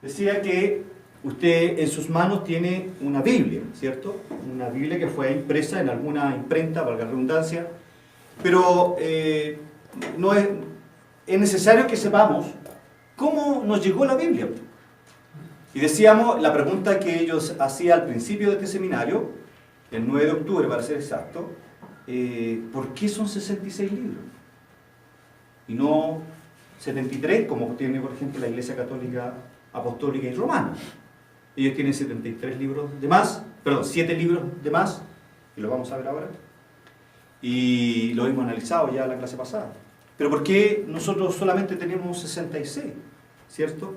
Decía que usted en sus manos tiene una Biblia, ¿cierto? Una Biblia que fue impresa en alguna imprenta, valga la redundancia, pero no es necesario que sepamos cómo nos llegó la Biblia. Y decíamos, la pregunta que ellos hacían al principio de este seminario, el 9 de octubre para ser exacto, ¿por qué son 66 libros? Y no 73, como tiene por ejemplo la Iglesia Católica Apostólica y Romana. Ellos tienen 73 libros de más, perdón, 7 libros de más, y lo vamos a ver ahora. Y lo hemos analizado ya en la clase pasada. Pero ¿por qué nosotros solamente tenemos 66? ¿Cierto?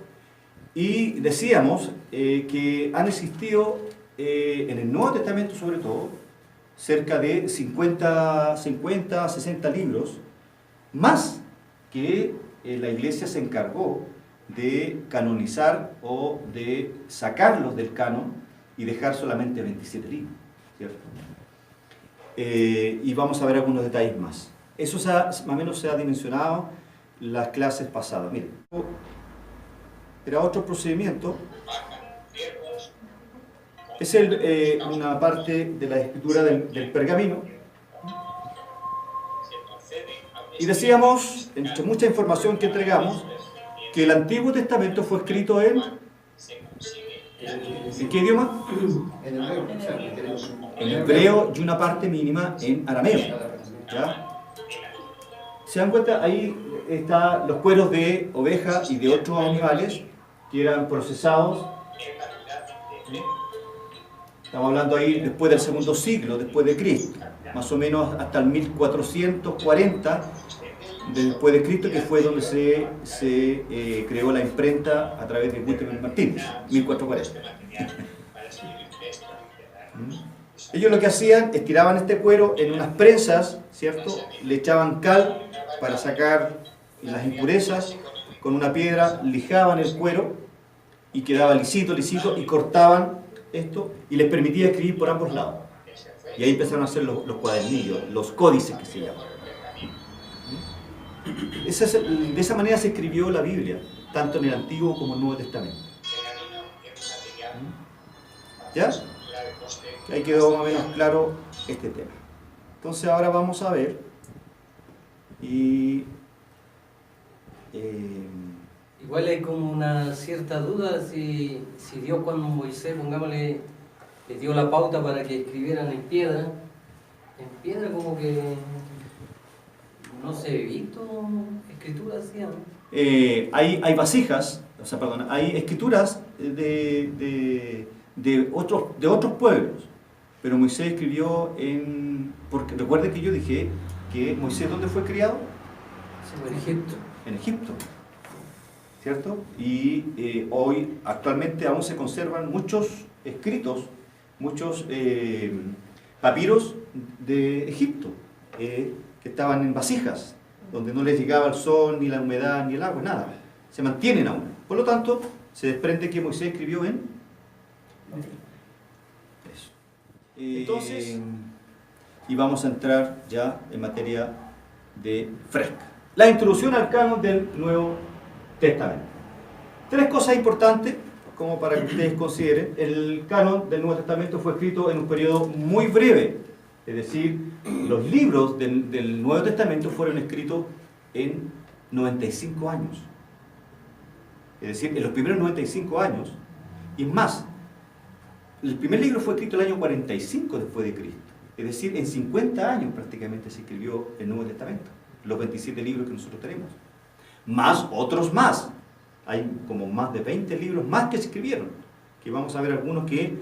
Y decíamos que han existido en el Nuevo Testamento sobre todo cerca de 50, 60 libros, más que la Iglesia se encargó de canonizar o de sacarlos del canon y dejar solamente 27 libros, ¿cierto? Y vamos a ver algunos detalles más. Eso más o menos se ha dimensionado las clases pasadas. Miren, era otro procedimiento. Es una parte de la escritura del pergamino. Y decíamos, entre mucha información que entregamos, que el Antiguo Testamento fue escrito ¿en qué idioma? En hebreo y una parte mínima en arameo. ¿Ya? ¿Se dan cuenta? Ahí están los cueros de oveja y de otros animales que eran procesados. Estamos hablando ahí después del segundo siglo, después de Cristo, más o menos hasta el 1440 después de Cristo, que fue donde se creó la imprenta a través de Gutenberg Martínez, 1440. Ellos lo que hacían es tiraban este cuero en unas prensas, ¿cierto? Le echaban cal para sacar las impurezas, con una piedra lijaban el cuero y quedaba lisito, lisito, y cortaban esto y les permitía escribir por ambos lados. Y ahí empezaron a hacer los cuadernillos, los códices que se llaman. De esa manera se escribió la Biblia, tanto en el Antiguo como en el Nuevo Testamento. ¿Ya? Ahí quedó más o menos claro este tema. Entonces ahora vamos a ver igual hay como una cierta duda si Dios cuando Moisés, pongámosle, le dio la pauta para que escribieran en piedra como que no se he visto escrituras así, ¿no? Hay vasijas, o sea, perdón, hay escrituras de otros pueblos, pero Moisés escribió porque recuerde que yo dije que Moisés, ¿dónde fue criado? En Egipto. En Egipto, ¿cierto? Y hoy, actualmente, aún se conservan muchos escritos, muchos papiros de Egipto, que estaban en vasijas, donde no les llegaba el sol, ni la humedad, ni el agua, nada. Se mantienen aún. Por lo tanto, se desprende que Moisés escribió en eso. Entonces, y vamos a entrar ya en materia de fresca. La introducción al canon del Nuevo Testamento. 3 cosas importantes, como para que ustedes consideren. El canon del Nuevo Testamento fue escrito en un periodo muy breve. Es decir, los libros del Nuevo Testamento fueron escritos en 95 años. Es decir, en los primeros 95 años. Y más, el primer libro fue escrito el año 45 después de Cristo. Es decir, en 50 años prácticamente se escribió el Nuevo Testamento. Los 27 libros que nosotros tenemos. Más otros más. Hay como más de 20 libros más que se escribieron. Que vamos a ver algunos que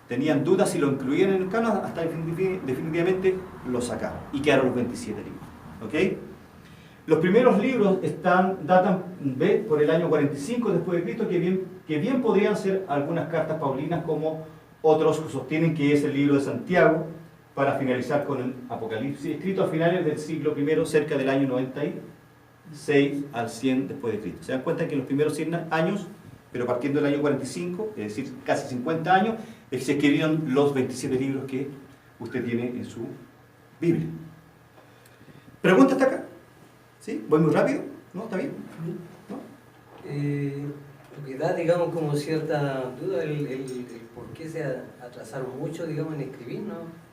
tenían dudas si lo incluían en el canon, hasta definitivamente lo sacaron. Y quedaron los 27 libros. ¿Ok? Los primeros libros datan por el año 45 después de Cristo, que bien podrían ser algunas cartas paulinas, como otros sostienen que es el libro de Santiago, para finalizar con el Apocalipsis, escrito a finales del siglo I, cerca del año 96 al 100 después de Cristo. Se dan cuenta que en los primeros 100 años, pero partiendo del año 45, es decir, casi 50 años, se escribieron los 27 libros que usted tiene en su Biblia. ¿Pregunta hasta acá? ¿Sí? ¿Voy muy rápido? ¿No? ¿Está bien? ¿No? Lo que da, digamos, como cierta duda el por qué se atrasaron mucho, digamos, en escribir, ¿no?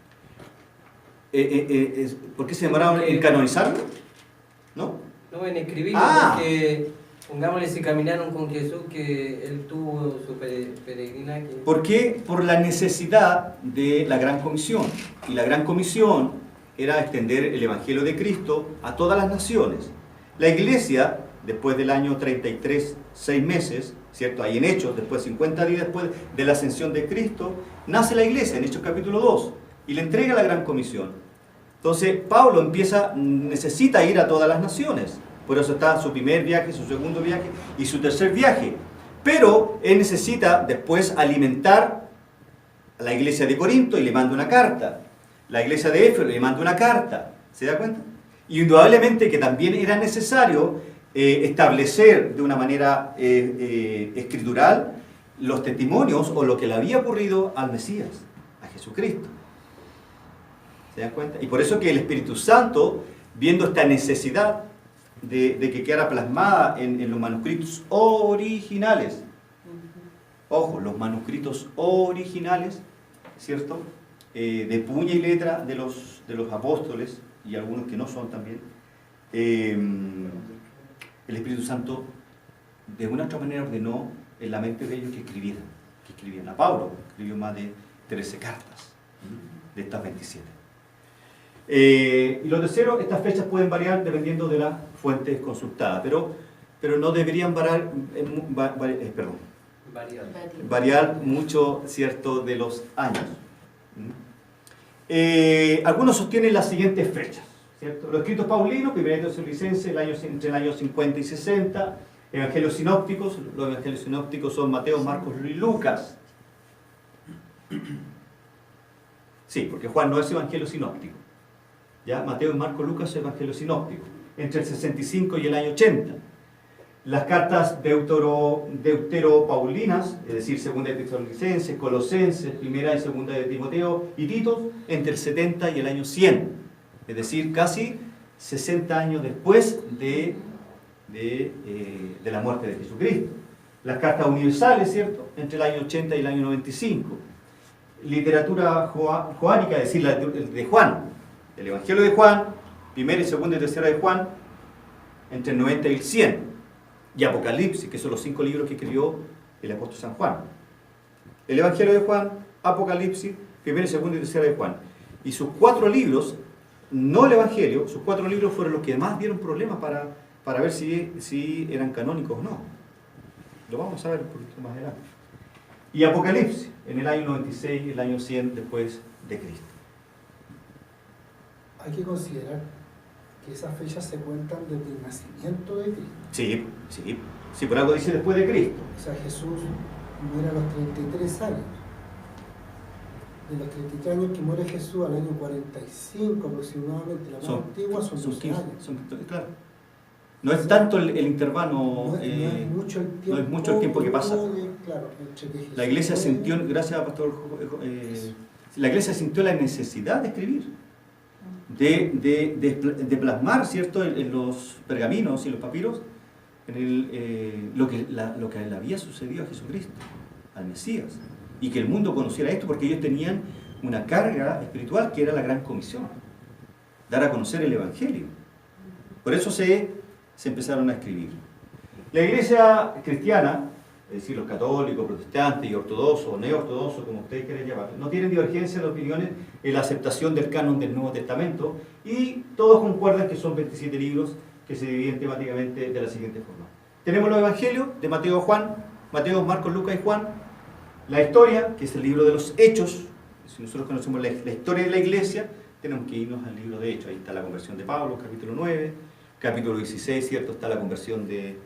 ¿Por qué se demoraron en canonizarlo? ¿No? No, en escribirlo, porque, pongámosle, si caminaron con Jesús, que él tuvo su peregrinaje. ¿Por qué? Por la necesidad de la Gran Comisión. Y la Gran Comisión era extender el Evangelio de Cristo a todas las naciones. La Iglesia, después del año 33, 6 meses, ¿cierto? Ahí en Hechos, después 50 días después de la ascensión de Cristo, nace la Iglesia, en Hechos capítulo 2, y le entrega la Gran Comisión. Entonces, Pablo necesita ir a todas las naciones. Por eso está su primer viaje, su segundo viaje y su tercer viaje. Pero él necesita después alimentar a la iglesia de Corinto y le manda una carta. La iglesia de Éfeso le manda una carta. ¿Se da cuenta? Y indudablemente que también era necesario establecer de una manera escritural los testimonios o lo que le había ocurrido al Mesías, a Jesucristo. ¿Se dan cuenta? Y por eso que el Espíritu Santo, viendo esta necesidad de que quedara plasmada en los manuscritos originales, ojo, los manuscritos originales, ¿cierto? De puño y letra de los apóstoles, y algunos que no son también, el Espíritu Santo de una u otra manera ordenó en la mente de ellos que escribieran. A Pablo escribió más de 13 cartas de estas 27. Y lo tercero, estas fechas pueden variar dependiendo de las fuentes consultadas, pero no deberían variar mucho, ¿cierto?, de los años. Algunos sostienen las siguientes fechas, ¿cierto? Los escritos paulinos, 1 Tesalonicenses, entre el año 50 y 60, evangelios sinópticos, los evangelios sinópticos son Mateo, Marcos y Lucas. Sí, porque Juan no es evangelio sinóptico. ¿Ya? Mateo, Marcos, Lucas, evangelio sinóptico. Entre el 65 y el año 80. Las cartas deutero-paulinas, es decir, segunda de Tesalonicenses, Colosenses, primera y segunda de Timoteo y Tito, entre el 70 y el año 100. Es decir, casi 60 años después de la muerte de Jesucristo. Las cartas universales, ¿cierto?, entre el año 80 y el año 95. Literatura joánica, es decir, la de Juan, el Evangelio de Juan, primera y segunda y tercera de Juan, entre el 90 y el 100. Y Apocalipsis, que son los 5 libros que escribió el apóstol San Juan. El Evangelio de Juan, Apocalipsis, primera y segunda y tercera de Juan. Y sus 4 libros, no el Evangelio, sus 4 libros fueron los que más dieron problemas para ver si eran canónicos o no. Lo vamos a ver un poquito más adelante. Y Apocalipsis, en el año 96 y el año 100 después de Cristo. Hay que considerar que esas fechas se cuentan desde el nacimiento de Cristo. Sí, por algo dice después de Cristo. O sea, Jesús muere a los 33 años. De los 33 años que muere Jesús al año 45 aproximadamente, la más antigua son 12 años. Claro. No es tanto el intervalo, no es mucho el tiempo que pasa. La iglesia sintió, gracias Pastor, la iglesia sintió la necesidad de escribir, de plasmar, ¿cierto?, en los pergaminos y los papiros lo que le había sucedido a Jesucristo, al Mesías, y que el mundo conociera esto, porque ellos tenían una carga espiritual que era la Gran Comisión, dar a conocer el Evangelio. Por eso se empezaron a escribir. La iglesia cristiana, es decir, los católicos, protestantes y ortodoxos, o neo-ortodoxos, como ustedes quieran llamarlo, no tienen divergencia de opiniones en la aceptación del canon del Nuevo Testamento, y todos concuerdan que son 27 libros que se dividen temáticamente de la siguiente forma. Tenemos los evangelios de Mateo a Juan, Mateo, Marcos, Lucas y Juan, la historia, que es el libro de los Hechos. Si nosotros conocemos la historia de la iglesia, tenemos que irnos al libro de Hechos. Ahí está la conversión de Pablo, capítulo 9, capítulo 16, ¿cierto? Está la conversión de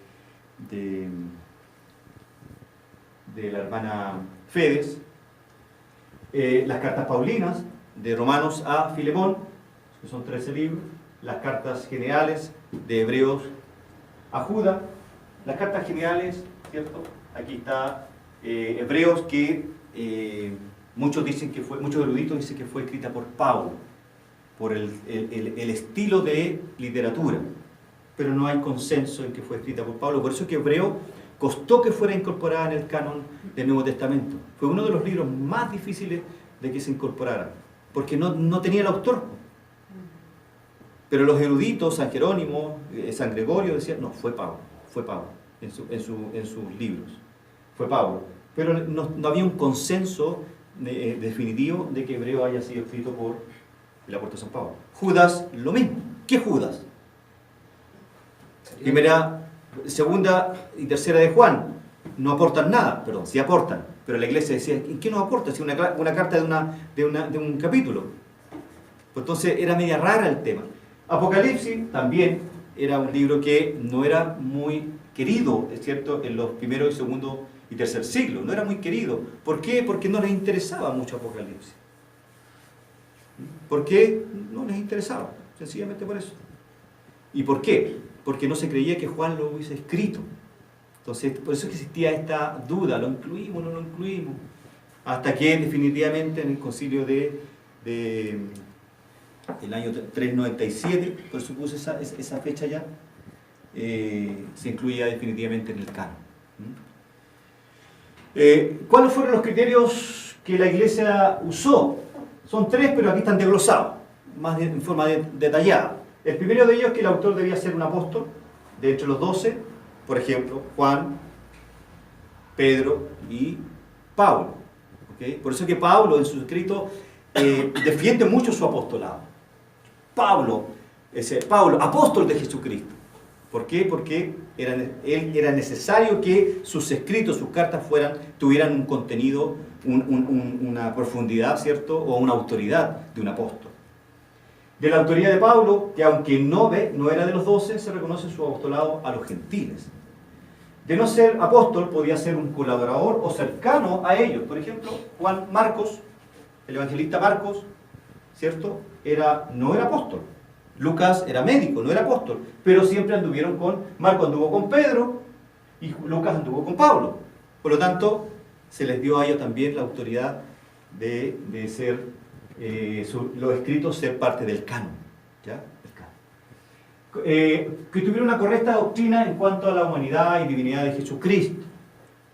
la hermana Fedes, las cartas paulinas, de Romanos a Filemón, que son 13 libros, las cartas generales de Hebreos a Judá, las cartas generales, ¿cierto? Aquí está Hebreos, que muchos eruditos dicen que fue escrita por Pablo, por el estilo de literatura, pero no hay consenso en que fue escrita por Pablo. Por eso es que Hebreo costó que fuera incorporada en el canon del Nuevo Testamento. Fue uno de los libros más difíciles de que se incorporara, porque no tenía el autor. Pero los eruditos, San Jerónimo, San Gregorio, decían, no, fue Pablo, en sus libros. Fue Pablo. Pero no había un consenso definitivo de que Hebreo haya sido escrito por el apóstol San Pablo. Judas, lo mismo. ¿Qué Judas? Primera, segunda y tercera de Juan no aportan nada, perdón, sí aportan, pero la iglesia decía, ¿en qué nos aporta? Si una carta de un capítulo. Pues entonces era media rara el tema. Apocalipsis también era un libro que no era muy querido, es cierto, en los primeros y segundo y tercer siglos, no era muy querido. ¿Por qué? Porque no les interesaba mucho Apocalipsis. ¿Por qué? No les interesaba, sencillamente por eso. ¿Y por qué? Porque no se creía que Juan lo hubiese escrito. Entonces, por eso existía esta duda, ¿lo incluimos o no lo incluimos? Hasta que definitivamente en el concilio del año 397, por supuesto esa fecha ya, se incluía definitivamente en el canon. ¿Cuáles fueron los criterios que la Iglesia usó? Son 3, pero aquí están desglosados, más en forma detallada. El primero de ellos es que el autor debía ser un apóstol, de entre los 12, por ejemplo, Juan, Pedro y Pablo. ¿Okay? Por eso que Pablo en su escrito defiende mucho su apostolado. Pablo, apóstol de Jesucristo. ¿Por qué? Porque era necesario que sus escritos, sus cartas tuvieran un contenido, una profundidad, ¿cierto? O una autoridad de un apóstol. De la autoridad de Pablo, que aunque no era de los 12, se reconoce su apostolado a los gentiles. De no ser apóstol, podía ser un colaborador o cercano a ellos. Por ejemplo, Marcos, el evangelista Marcos, ¿cierto? No era apóstol. Lucas era médico, no era apóstol, pero siempre anduvieron Marcos anduvo con Pedro y Lucas anduvo con Pablo. Por lo tanto, se les dio a ellos también la autoridad de ser, los escritos ser parte del canon. ¿Ya? Que tuviera una correcta doctrina en cuanto a la humanidad y divinidad de Jesucristo,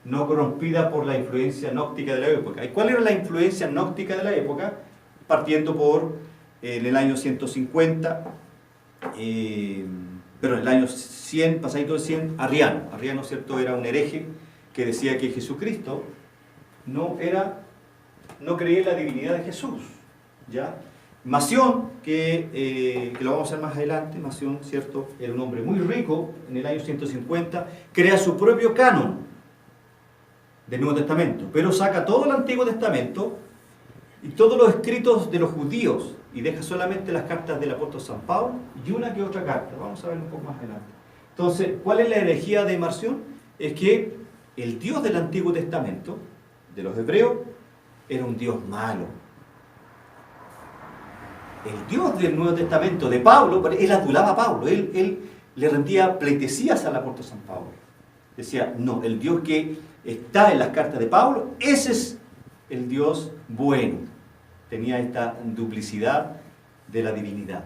no corrompida por la influencia gnóstica de la época. ¿Y cuál era la influencia gnóstica de la época? Partiendo por en el año 150, pero en el año 100, pasadito de 100, Arriano, ¿cierto? Era un hereje que decía que Jesucristo no creía en la divinidad de Jesús, ¿ya? Mación, que lo vamos a ver más adelante, Mación, ¿cierto? Era un hombre muy rico, en el año 150, crea su propio canon del Nuevo Testamento, pero saca todo el Antiguo Testamento y todos los escritos de los judíos, y deja solamente las cartas del apóstol San Pablo y una que otra carta. Vamos a ver un poco más adelante. Entonces, ¿cuál es la herejía de Marción? Es que el Dios del Antiguo Testamento, de los hebreos, era un Dios malo. El Dios del Nuevo Testamento de Pablo, él adulaba a Pablo, él le rendía pleitesías al apóstol San Pablo. Decía, no, el Dios que está en las cartas de Pablo, ese es el Dios bueno. Tenía esta duplicidad de la divinidad.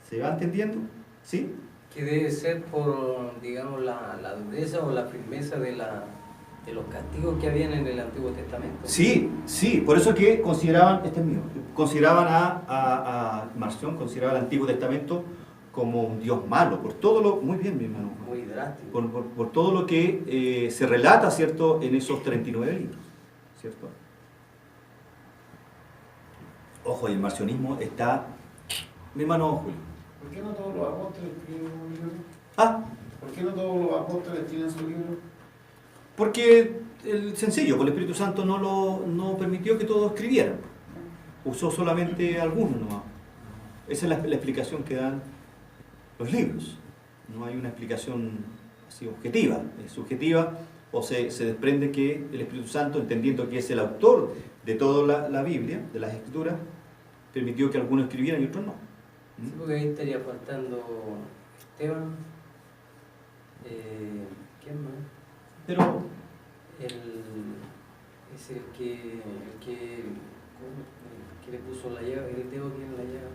¿Se va entendiendo? ¿Sí? Que debe ser por, digamos, la dureza o la firmeza de los castigos que habían en el Antiguo Testamento. Sí, por eso que consideraban, consideraban a Marción, consideraba el Antiguo Testamento como un Dios malo, por todo lo, muy bien mi hermano, muy drástico. por todo lo que se relata, ¿cierto?, en esos 39 libros, ¿cierto? Ojo, y el marcionismo está, mi hermano Julio. ¿Por qué no todos los apóstoles escriben un libro? ¿Por qué no todos los apóstoles tienen su libro? Porque sencillo, el Espíritu Santo no permitió que todos escribieran. Usó solamente algunos nomás. Esa es la explicación que dan los libros. No hay una explicación así objetiva, es subjetiva, o se desprende que el Espíritu Santo, entendiendo que es el autor de toda la Biblia, de las Escrituras, permitió que algunos escribieran y otros no. Sí, porque ahí estaría faltando Esteban, ¿quién más? Pero es el que le puso la llaga, el dedo tiene la llaga.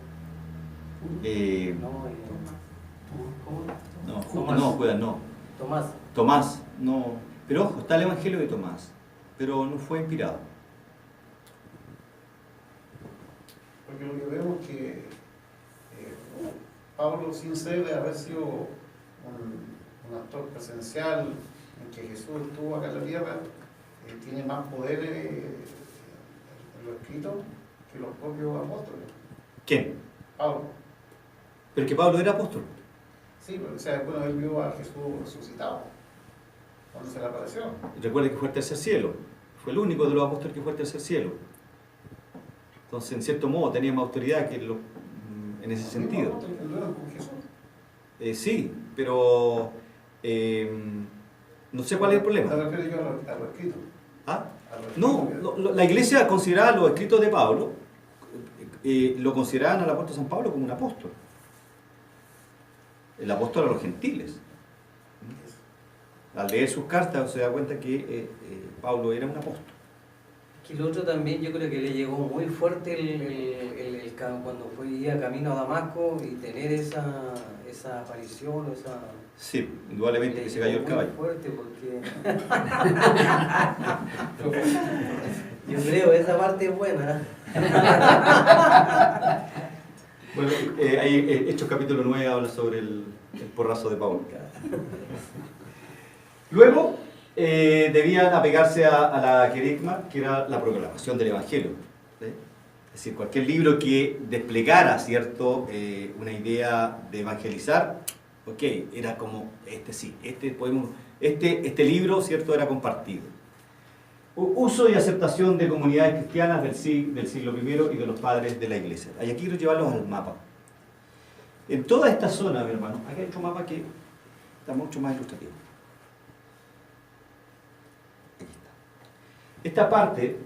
No, Judas no. Tomás. Tomás, no, pero ojo, está el Evangelio de Tomás, pero no fue inspirado. Porque lo que vemos es que Pablo, sin ser de haber sido un actor presencial en que Jesús estuvo acá en la tierra, tiene más poder en lo escrito que los propios apóstoles. ¿Quién? Pablo. Pero que Pablo era apóstol. Sí, pero, o sea, bueno, él vio a Jesús resucitado cuando se le apareció. Recuerde que fue al tercer cielo. Fue el único de los apóstoles que fue al tercer cielo. Entonces, en cierto modo, tenía más autoridad que en ese sentido. ¿Con Jesús? Sí, pero no sé cuál es el problema. Me refiero yo a lo escrito. ¿Ah? A lo escrito No, la iglesia consideraba los escritos de Pablo, lo consideraban al apóstol San Pablo como un apóstol. El apóstol a los gentiles. Al leer sus cartas se da cuenta que Pablo era un apóstol. Que el otro también yo creo que le llegó muy fuerte cuando iba camino a Damasco y tener esa aparición, esa... Sí, indudablemente que se cayó el caballo. Muy fuerte porque... yo creo esa parte es buena. Bueno, hay Hechos capítulo 9 habla sobre el porrazo de Pablo. Luego debían apegarse a la querigma, que era la proclamación del Evangelio. ¿Sí? Es decir, cualquier libro que desplegara, ¿cierto?, una idea de evangelizar, ok, era como, este libro, ¿cierto?, era compartido. Uso y aceptación de comunidades cristianas del siglo I y de los padres de la iglesia. Y aquí quiero llevarlos al mapa. En toda esta zona, mi hermano, aquí hay otro mapa que está mucho más ilustrativo. Aquí está. Esta parte,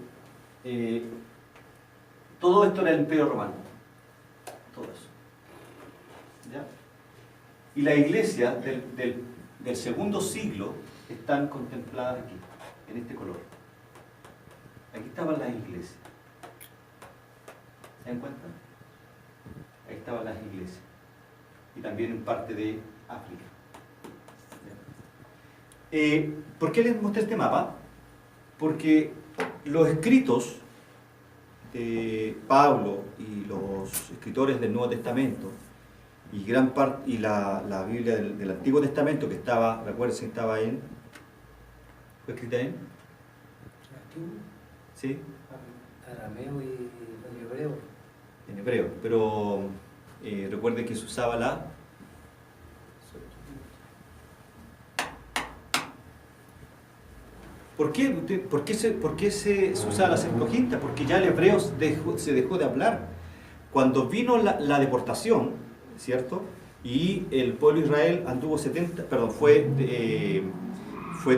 todo esto era el Imperio Romano. Todo eso. ¿Ya? Y la iglesia del segundo siglo están contempladas aquí, en este color. Aquí estaban las iglesias. ¿Se dan cuenta? Ahí estaban las iglesias. Y también en parte de África. ¿Por qué les mostré este mapa? Porque los escritos de Pablo y los escritores del Nuevo Testamento y gran parte y la Biblia del Antiguo Testamento que estaba, recuerden, estaba ¿fue escrita en? ¿Sí? Arameo y hebreo. En hebreo, pero recuerde que se usaba la... ¿Por qué se usaba la Septuaginta? Porque ya el hebreo se dejó de hablar. Cuando vino la deportación, ¿cierto? Y el pueblo de Israel fue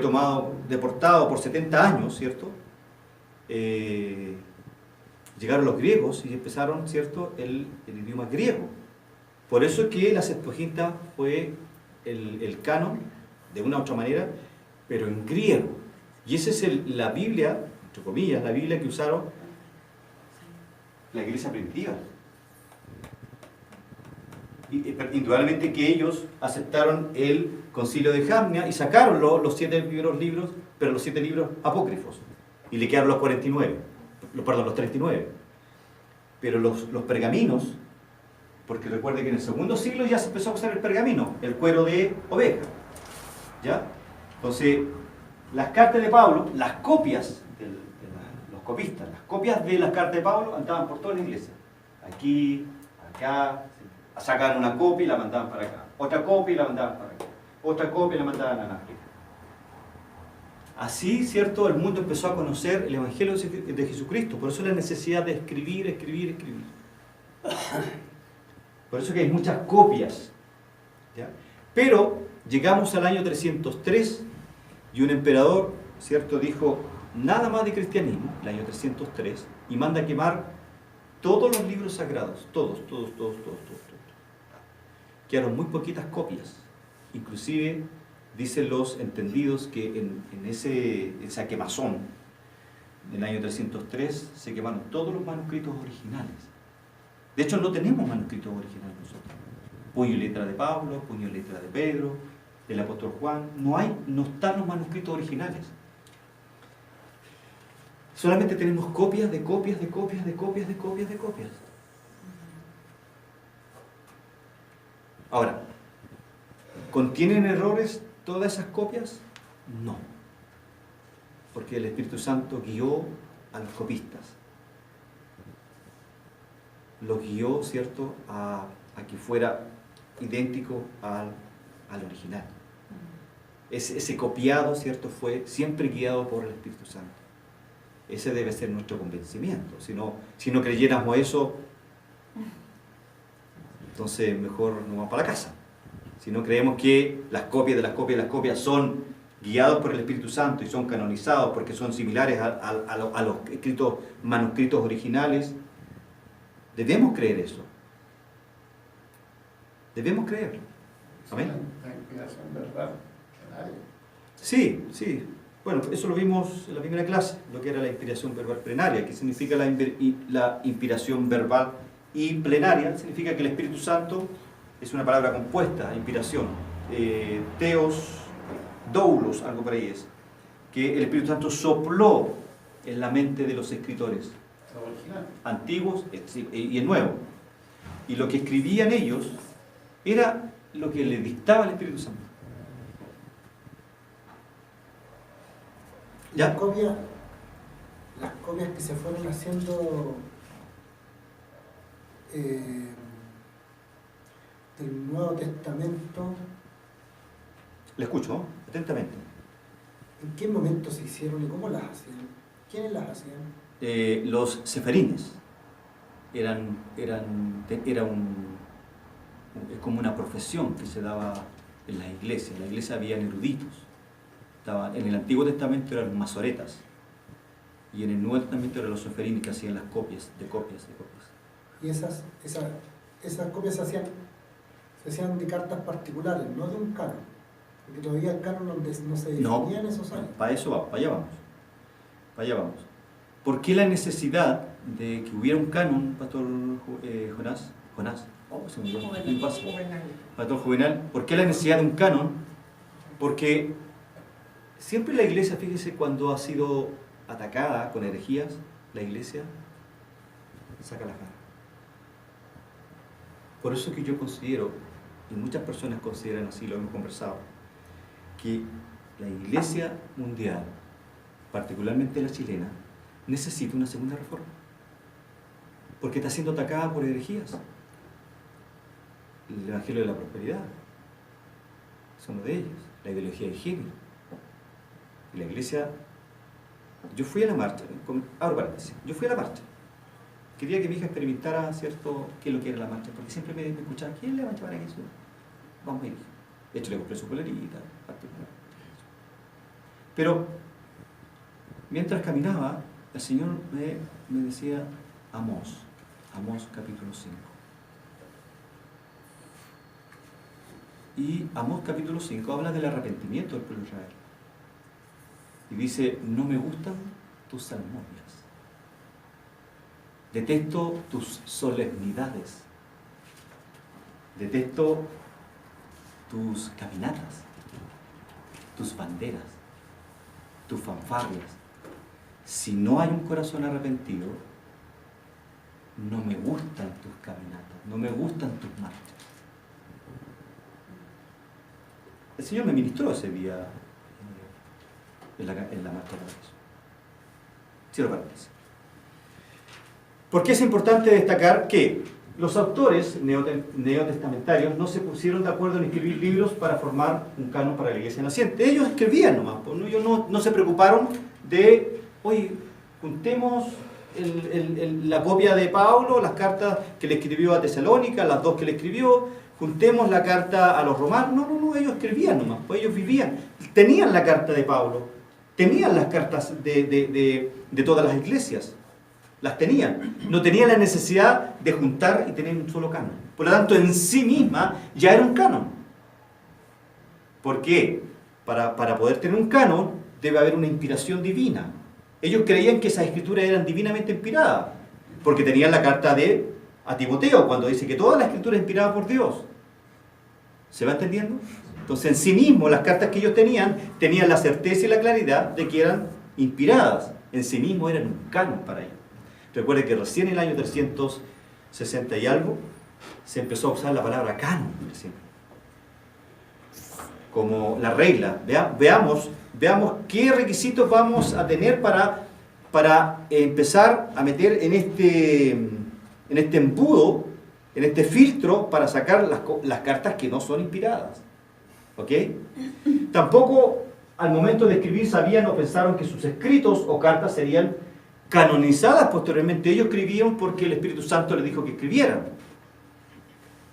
deportado por 70 años, ¿cierto? Llegaron los griegos y empezaron, ¿cierto?, el idioma griego. Por eso es que la Septuaginta fue el canon, de una u otra manera, pero en griego. Y esa es la Biblia, entre comillas, la Biblia que usaron la iglesia primitiva. Indudablemente que ellos aceptaron el concilio de Jamnia y sacaron los 7 primeros libros, pero los 7 libros apócrifos. Y le quedaron los 39. Pero los pergaminos, porque recuerde que en el segundo siglo ya se empezó a usar el pergamino, el cuero de oveja. ¿Ya? Entonces, las cartas de Pablo, las copias, los copistas, las copias de las cartas de Pablo andaban por toda la iglesia. Aquí, acá, sacaban una copia y la mandaban para acá. Otra copia y la mandaban para acá. Otra copia y la mandaban a África. Así, ¿cierto?, el mundo empezó a conocer el Evangelio de Jesucristo. Por eso la necesidad de escribir. Por eso que hay muchas copias. ¿Ya? Pero llegamos al año 303 y un emperador, ¿cierto?, dijo nada más de cristianismo, el año 303, y manda a quemar todos los libros sagrados, todos. Quedaron muy poquitas copias. Inclusive dicen los entendidos que en esa quemazón del año 303 se quemaron todos los manuscritos originales. De hecho, no tenemos manuscritos originales nosotros. Puño y letra de Pablo, puño y letra de Pedro, del apóstol Juan, no están los manuscritos originales. Solamente tenemos copias de copias de copias de copias de copias de copias. Ahora, ¿contienen errores todas esas copias? No. Porque el Espíritu Santo guió a los copistas. Los guió, ¿cierto?, a que fuera idéntico al original. Ese copiado, ¿cierto?, fue siempre guiado por el Espíritu Santo. Ese debe ser nuestro convencimiento. Si no creyéramos eso, entonces mejor nos vamos para la casa. Si no creemos que las copias de las copias de las copias son guiados por el Espíritu Santo y son canonizados porque son similares a los manuscritos originales, debemos creer eso. Debemos creerlo. ¿Amén? La inspiración verbal. Sí, sí. Bueno, eso lo vimos en la primera clase, lo que era la inspiración verbal plenaria. ¿Qué significa la inspiración verbal y plenaria? Significa que el Espíritu Santo es una palabra compuesta, inspiración. Theos, doulos, algo por ahí es. Que el Espíritu Santo sopló en la mente de los escritores antiguos y el nuevo. Y lo que escribían ellos era lo que le dictaba el Espíritu Santo. ¿Ya? Las copias que se fueron haciendo del Nuevo Testamento, Le escucho atentamente. ¿en qué momento se hicieron y cómo las hacían? ¿Quiénes las hacían? Los seferines era es como una profesión que se daba en las iglesias. En la iglesia habían eruditos. En el Antiguo Testamento eran los masoretas y en el Nuevo Testamento eran los seferines que hacían las copias de copias de copias. Y esas copias se hacían de cartas particulares, no de un canon. Porque todavía el canon no se definía en esos años. Para eso va, para allá vamos. Para allá vamos. ¿Por qué la necesidad de que hubiera un canon, Pastor Jonás? Oh, se me olvidó. Pastor Juvenal. ¿Por qué la necesidad de un canon? Porque siempre la iglesia, fíjese, cuando ha sido atacada con herejías, la iglesia saca la cara. Por eso que yo considero, y muchas personas consideran así, lo hemos conversado, que la iglesia mundial, particularmente la chilena, necesita una segunda reforma. Porque está siendo atacada por herejías. El Evangelio de la Prosperidad es uno de ellos, la ideología de género. Y la iglesia, yo fui a la marcha, yo fui a la marcha. Quería que mi hija experimentara, ¿cierto?, qué es lo que era la marcha, porque siempre me escuchaba, ¿quién es la marcha para Jesús? Vamos a ir. De hecho, le compré su polerita. Pero, mientras caminaba, el Señor me decía, Amós capítulo 5. Y Amós capítulo 5 habla del arrepentimiento del pueblo de Israel. Y dice, no me gustan tus ceremonias. Detesto tus solemnidades. Detesto tus caminatas, tus banderas, tus fanfarrias. Si no hay un corazón arrepentido, no me gustan tus caminatas, no me gustan tus marchas. El Señor me ministró ese día en la marcha de Jesús. Cierro paréntesis. ¿Por qué es importante destacar que los autores neotestamentarios no se pusieron de acuerdo en escribir libros para formar un canon para la iglesia naciente? Ellos escribían nomás, ellos no se preocuparon de, oye, juntemos la copia de Pablo, las cartas que le escribió a Tesalónica, las 2 que le escribió, juntemos la carta a los romanos. No, ellos escribían nomás, pues ellos vivían, tenían la carta de Pablo, tenían las cartas de todas las iglesias. Las tenían, no tenían la necesidad de juntar y tener un solo canon. Por lo tanto, en sí misma ya era un canon. ¿Por qué? Para poder tener un canon debe haber una inspiración divina. Ellos creían que esas escrituras eran divinamente inspiradas, porque tenían la carta a Timoteo, cuando dice que toda la escritura es inspirada por Dios. ¿Se va entendiendo? Entonces, en sí mismo, las cartas que ellos tenían la certeza y la claridad de que eran inspiradas. En sí mismo eran un canon para ellos. Recuerde que recién en el año 360 y algo, se empezó a usar la palabra canon recién, como la regla. Veamos qué requisitos vamos a tener para empezar a meter en este embudo, en este filtro, para sacar las cartas que no son inspiradas. ¿Ok? Tampoco al momento de escribir sabían o pensaron que sus escritos o cartas serían canonizadas posteriormente. Ellos escribían porque el Espíritu Santo les dijo que escribieran.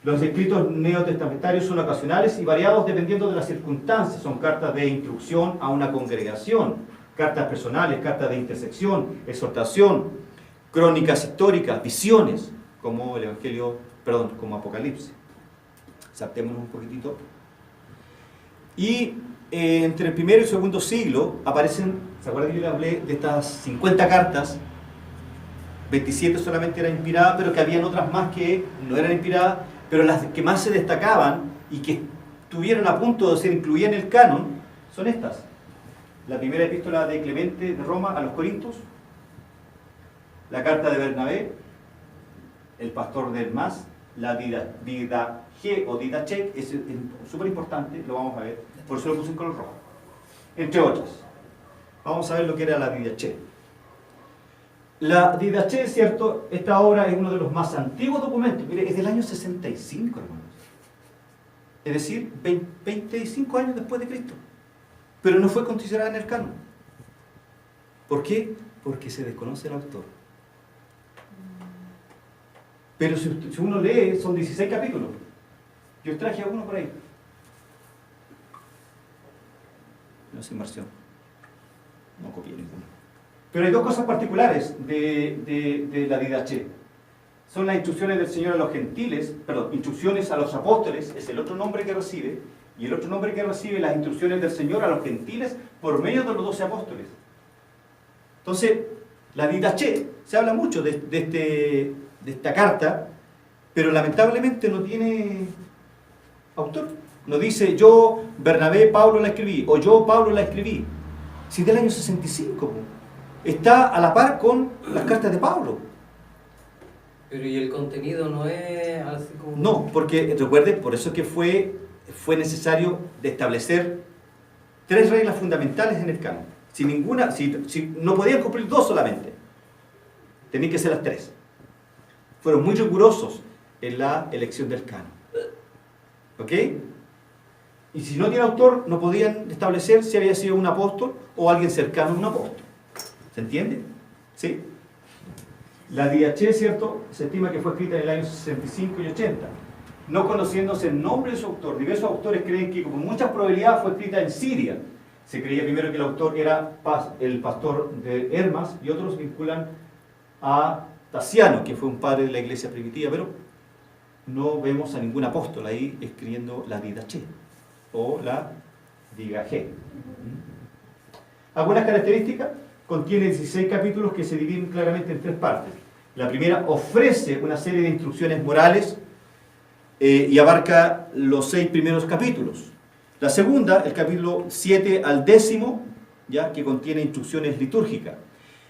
Los escritos neotestamentarios son ocasionales y variados dependiendo de las circunstancias. Son cartas de instrucción a una congregación, cartas personales, cartas de intersección, exhortación, crónicas históricas, visiones, como el Evangelio, como Apocalipsis. Saltémonos un poquitito. Y entre el primero y el segundo siglo aparecen, ¿se acuerdan que yo les hablé de estas 50 cartas? 27 solamente eran inspiradas, pero que habían otras más que no eran inspiradas, pero las que más se destacaban y que estuvieron a punto de ser incluidas en el canon son estas. La primera epístola de Clemente de Roma a los Corintios, la carta de Bernabé, el pastor del Mas, la Didache o Didache, es súper importante, lo vamos a ver, por eso lo puse en color rojo, entre otras. Vamos a ver lo que era la Didache. La Didache, es cierto, esta obra es uno de los más antiguos documentos, mire, es del año 65, hermanos. Es decir, 25 años después de Cristo. Pero no fue considerada en el canon. ¿Por qué? Porque se desconoce el autor. Pero si uno lee, son 16 capítulos. Yo traje alguno por ahí. No es inmersión. No copié ninguno. Pero hay dos cosas particulares de la Didache. Son las instrucciones del Señor a los gentiles, instrucciones a los apóstoles, es el otro nombre que recibe, y el otro nombre que recibe las instrucciones del Señor a los gentiles por medio de los 12 apóstoles. Entonces, la Didache, se habla mucho de esta carta, pero lamentablemente no tiene autor. No dice yo, Bernabé, Pablo la escribí, o yo, Pablo la escribí. Si del año 65, está a la par con las cartas de Pablo. Pero ¿y el contenido no es así como...? No, porque recuerde, por eso es que fue necesario de establecer 3 reglas fundamentales en el canon. Si no podían cumplir 2 solamente, tenían que ser las 3. Fueron muy rigurosos en la elección del canon. ¿Ok? Y si no tiene autor, no podían establecer si había sido un apóstol o alguien cercano a un apóstol. ¿Se entiende? ¿Sí? La Didache, ¿cierto? Se estima que fue escrita en el año 65 y 80. No conociéndose el nombre de su autor, diversos autores creen que con mucha probabilidad fue escrita en Siria. Se creía primero que el autor era el pastor de Hermas y otros vinculan a Tasiano, que fue un padre de la iglesia primitiva, pero no vemos a ningún apóstol ahí escribiendo la Didache o la Didache. Algunas características: contiene 16 capítulos que se dividen claramente en 3 partes. La primera ofrece una serie de instrucciones morales y abarca los 6 primeros capítulos. La segunda, el capítulo 7 al 10, ya, que contiene instrucciones litúrgicas.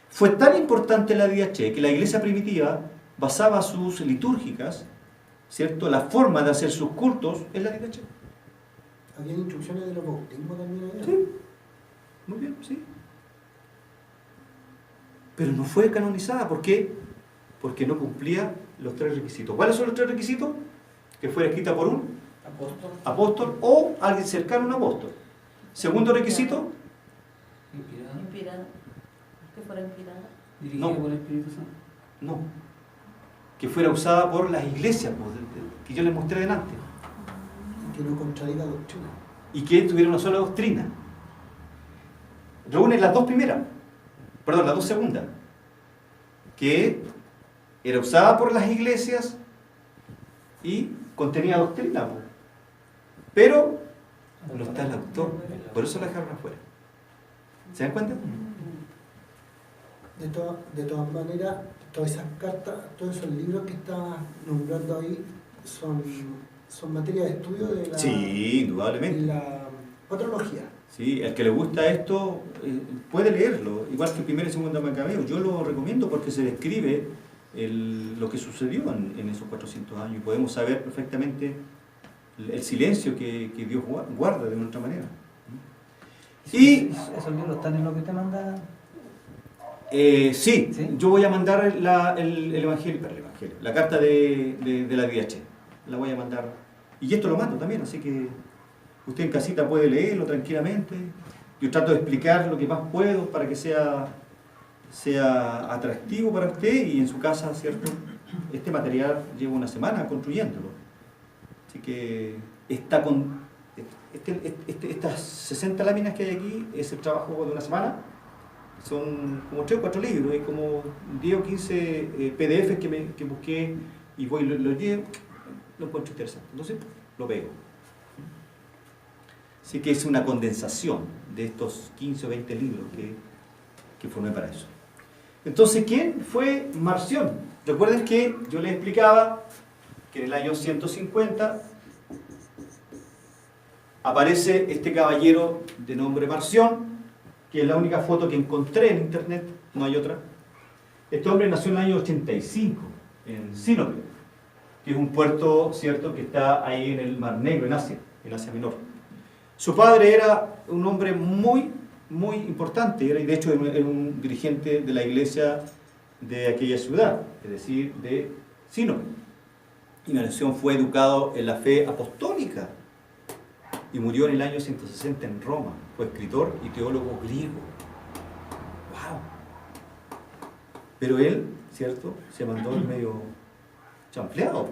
Fue tan importante la Didache que la iglesia primitiva basaba sus litúrgicas, ¿cierto?, la forma de hacer sus cultos en la Didache. ¿Había instrucciones de los bautismos también allá? Sí, muy bien, sí. Pero no fue canonizada. ¿Por qué? Porque no cumplía los 3 requisitos. ¿Cuáles son los 3 requisitos? Que fuera escrita por un apóstol o alguien cercano a un apóstol. Segundo requisito, Inspirada. Que fuera inspirada. Dirigida No. por el Espíritu Santo. no, que fuera usada por las iglesias que yo les mostré delante, Que no contradiga doctrina. y que tuviera una sola doctrina. Reúne las 2 primeras, las 2 segundas, que era usada por las iglesias y contenía doctrina, pero no está el autor, por eso la dejaron afuera. ¿Se dan cuenta? De todas maneras, todas esas cartas, todos esos libros que está nombrando ahí son son materias de estudio de la, Sí, indudablemente. de la patrología. Sí, el que le gusta esto puede leerlo, igual que Primera y Segunda Macabeo. Yo lo recomiendo porque se describe lo que sucedió en esos 400 años y podemos saber perfectamente el silencio que Dios guarda de otra manera. Y ¿Esos libros están en lo que te manda? sí, ¿Sí? yo voy a mandar el Evangelio, la carta de la DH. La voy a mandar. Y esto lo mando también, así que usted en casita puede leerlo tranquilamente. Yo trato de explicar lo que más puedo para que sea atractivo para usted y en su casa, ¿cierto? Este material lleva una semana construyéndolo. Así que está con estas 60 láminas que hay aquí, es el trabajo de una semana. Son como 3 o 4 libros, hay como 10 o 15 PDFs que busqué y voy lo llevo, lo encuentro interesante. Entonces lo pego. Así que es una condensación de estos 15 o 20 libros que formé para eso. Entonces, ¿quién fue Marción? Recuerden que yo les explicaba que en el año 150 aparece este caballero de nombre Marción, que es la única foto que encontré en internet, no hay otra. Este hombre nació en el año 85, en Sinope, que es un puerto, ¿cierto?, que está ahí en el Mar Negro, en Asia Menor. Su padre era un hombre muy importante, y de hecho era un dirigente de la iglesia de aquella ciudad, es decir, de Sinope. Y Marción fue educado en la fe apostólica y murió en el año 160 en Roma. Fue escritor y teólogo griego. ¡Wow! Pero él, ¿cierto?, se mandó el medio chanfleado.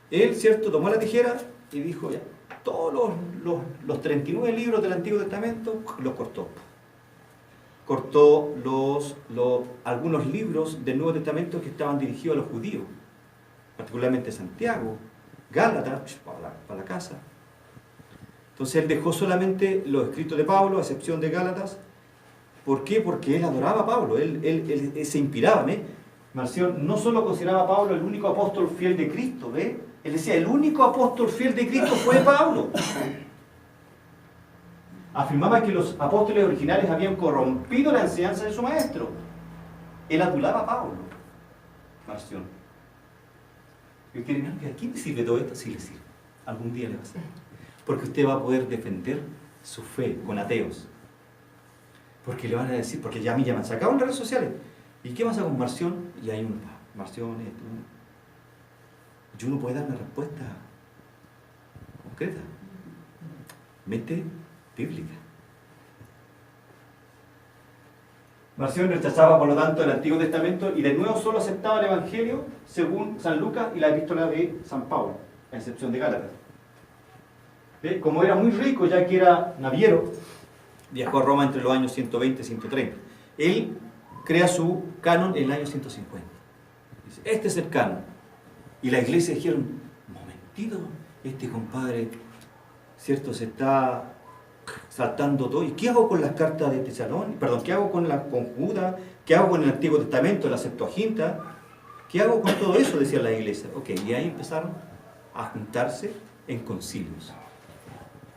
Él, ¿cierto?, tomó la tijera y dijo, ya, todos los 39 libros del Antiguo Testamento los cortó. Cortó algunos libros del Nuevo Testamento que estaban dirigidos a los judíos, particularmente Santiago, Gálatas, para la casa. Entonces él dejó solamente los escritos de Pablo, a excepción de Gálatas. ¿Por qué? Porque él adoraba a Pablo, él se inspiraba. Marción no solo consideraba a Pablo el único apóstol fiel de Cristo, ¿ve? Él decía, el único apóstol fiel de Cristo fue Pablo. Afirmaba que los apóstoles originales habían corrompido la enseñanza de su maestro. Él adulaba a Pablo, Marción. Y usted dirá, ¿a quién le sirve todo esto? Sí le sirve. Algún día le va a servir. Porque usted va a poder defender su fe con ateos. Porque le van a decir, porque ya a mí ya me han sacado en las redes sociales. ¿Y qué pasa con Marción? Y hay Marción, esto. Yo no puedo dar una respuesta concreta. Mente bíblica. Marción rechazaba, por lo tanto, el Antiguo Testamento y de nuevo solo aceptaba el Evangelio según San Lucas y la epístola de San Pablo, a excepción de Gálatas. ¿Ve? Como era muy rico, ya que era naviero, viajó a Roma entre los años 120 y 130. Él crea su canon en el año 150. Dice, este es el canon. Y la iglesia dijeron, un momentito, este compadre, ¿cierto?, se está saltando todo. ¿Y qué hago con las cartas de Tesalónica? Perdón, ¿qué hago con Judas? ¿Qué hago con el Antiguo Testamento, la Septuaginta? ¿Qué hago con todo eso?, decía la iglesia. Ok, y ahí empezaron a juntarse en concilios.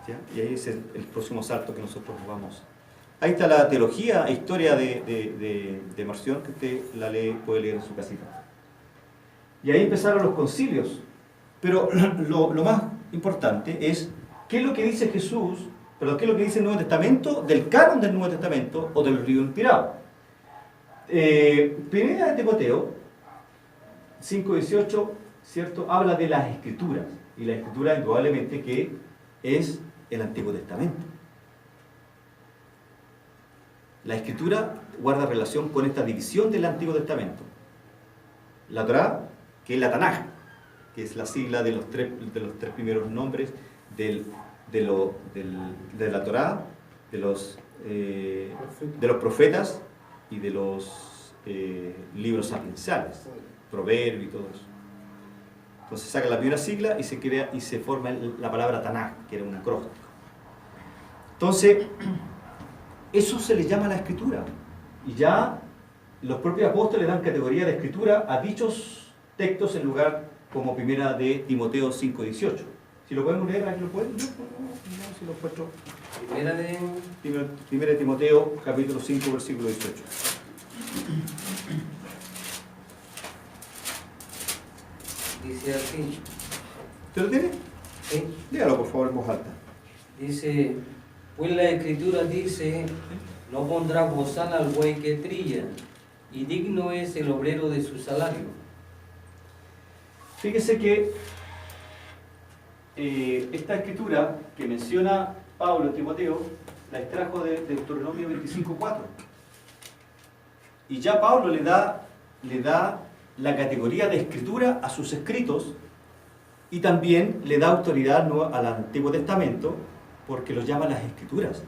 ¿Ya? Y ahí es el próximo salto que nosotros vamos. Ahí está la teología e historia de Marción, que usted puede leer en su casita. Y ahí empezaron los concilios. Pero lo más importante es, ¿qué es lo que dice Jesús? Perdón, ¿qué es lo que dice el Nuevo Testamento? Del canon del Nuevo Testamento o de los libros inspirados. Primera de Timoteo 5:18, ¿cierto?, habla de las Escrituras. Y la Escritura, indudablemente, que es el Antiguo Testamento. La Escritura guarda relación con esta división del Antiguo Testamento. La Torá, que es la Tanaj, que es la sigla de los tres primeros nombres de la Torá, de los profetas y de los libros sapienciales, proverbios y todo eso. Entonces saca la primera sigla y se crea y se forma la palabra Tanaj, que era un acróstico. Entonces, eso se le llama la Escritura. Y ya los propios apóstoles dan categoría de Escritura a dichos textos en lugar como primera de Timoteo 5:18. Si lo podemos leer, aquí lo pueden. No, si lo encuentro. Primera de Timoteo, capítulo 5, versículo 18. Dice así. ¿Usted lo tiene? ¿Sí? Dígalo, por favor, en voz alta. Dice, pues la Escritura dice, no pondrás bozal al buey que trilla, y digno es el obrero de su salario. Fíjese que esta escritura que menciona Pablo en Timoteo, la extrajo de Deuteronomio 25:4. Y ya Pablo le da la categoría de escritura a sus escritos, y también le da autoridad al Antiguo Testamento, porque lo llama las Escrituras.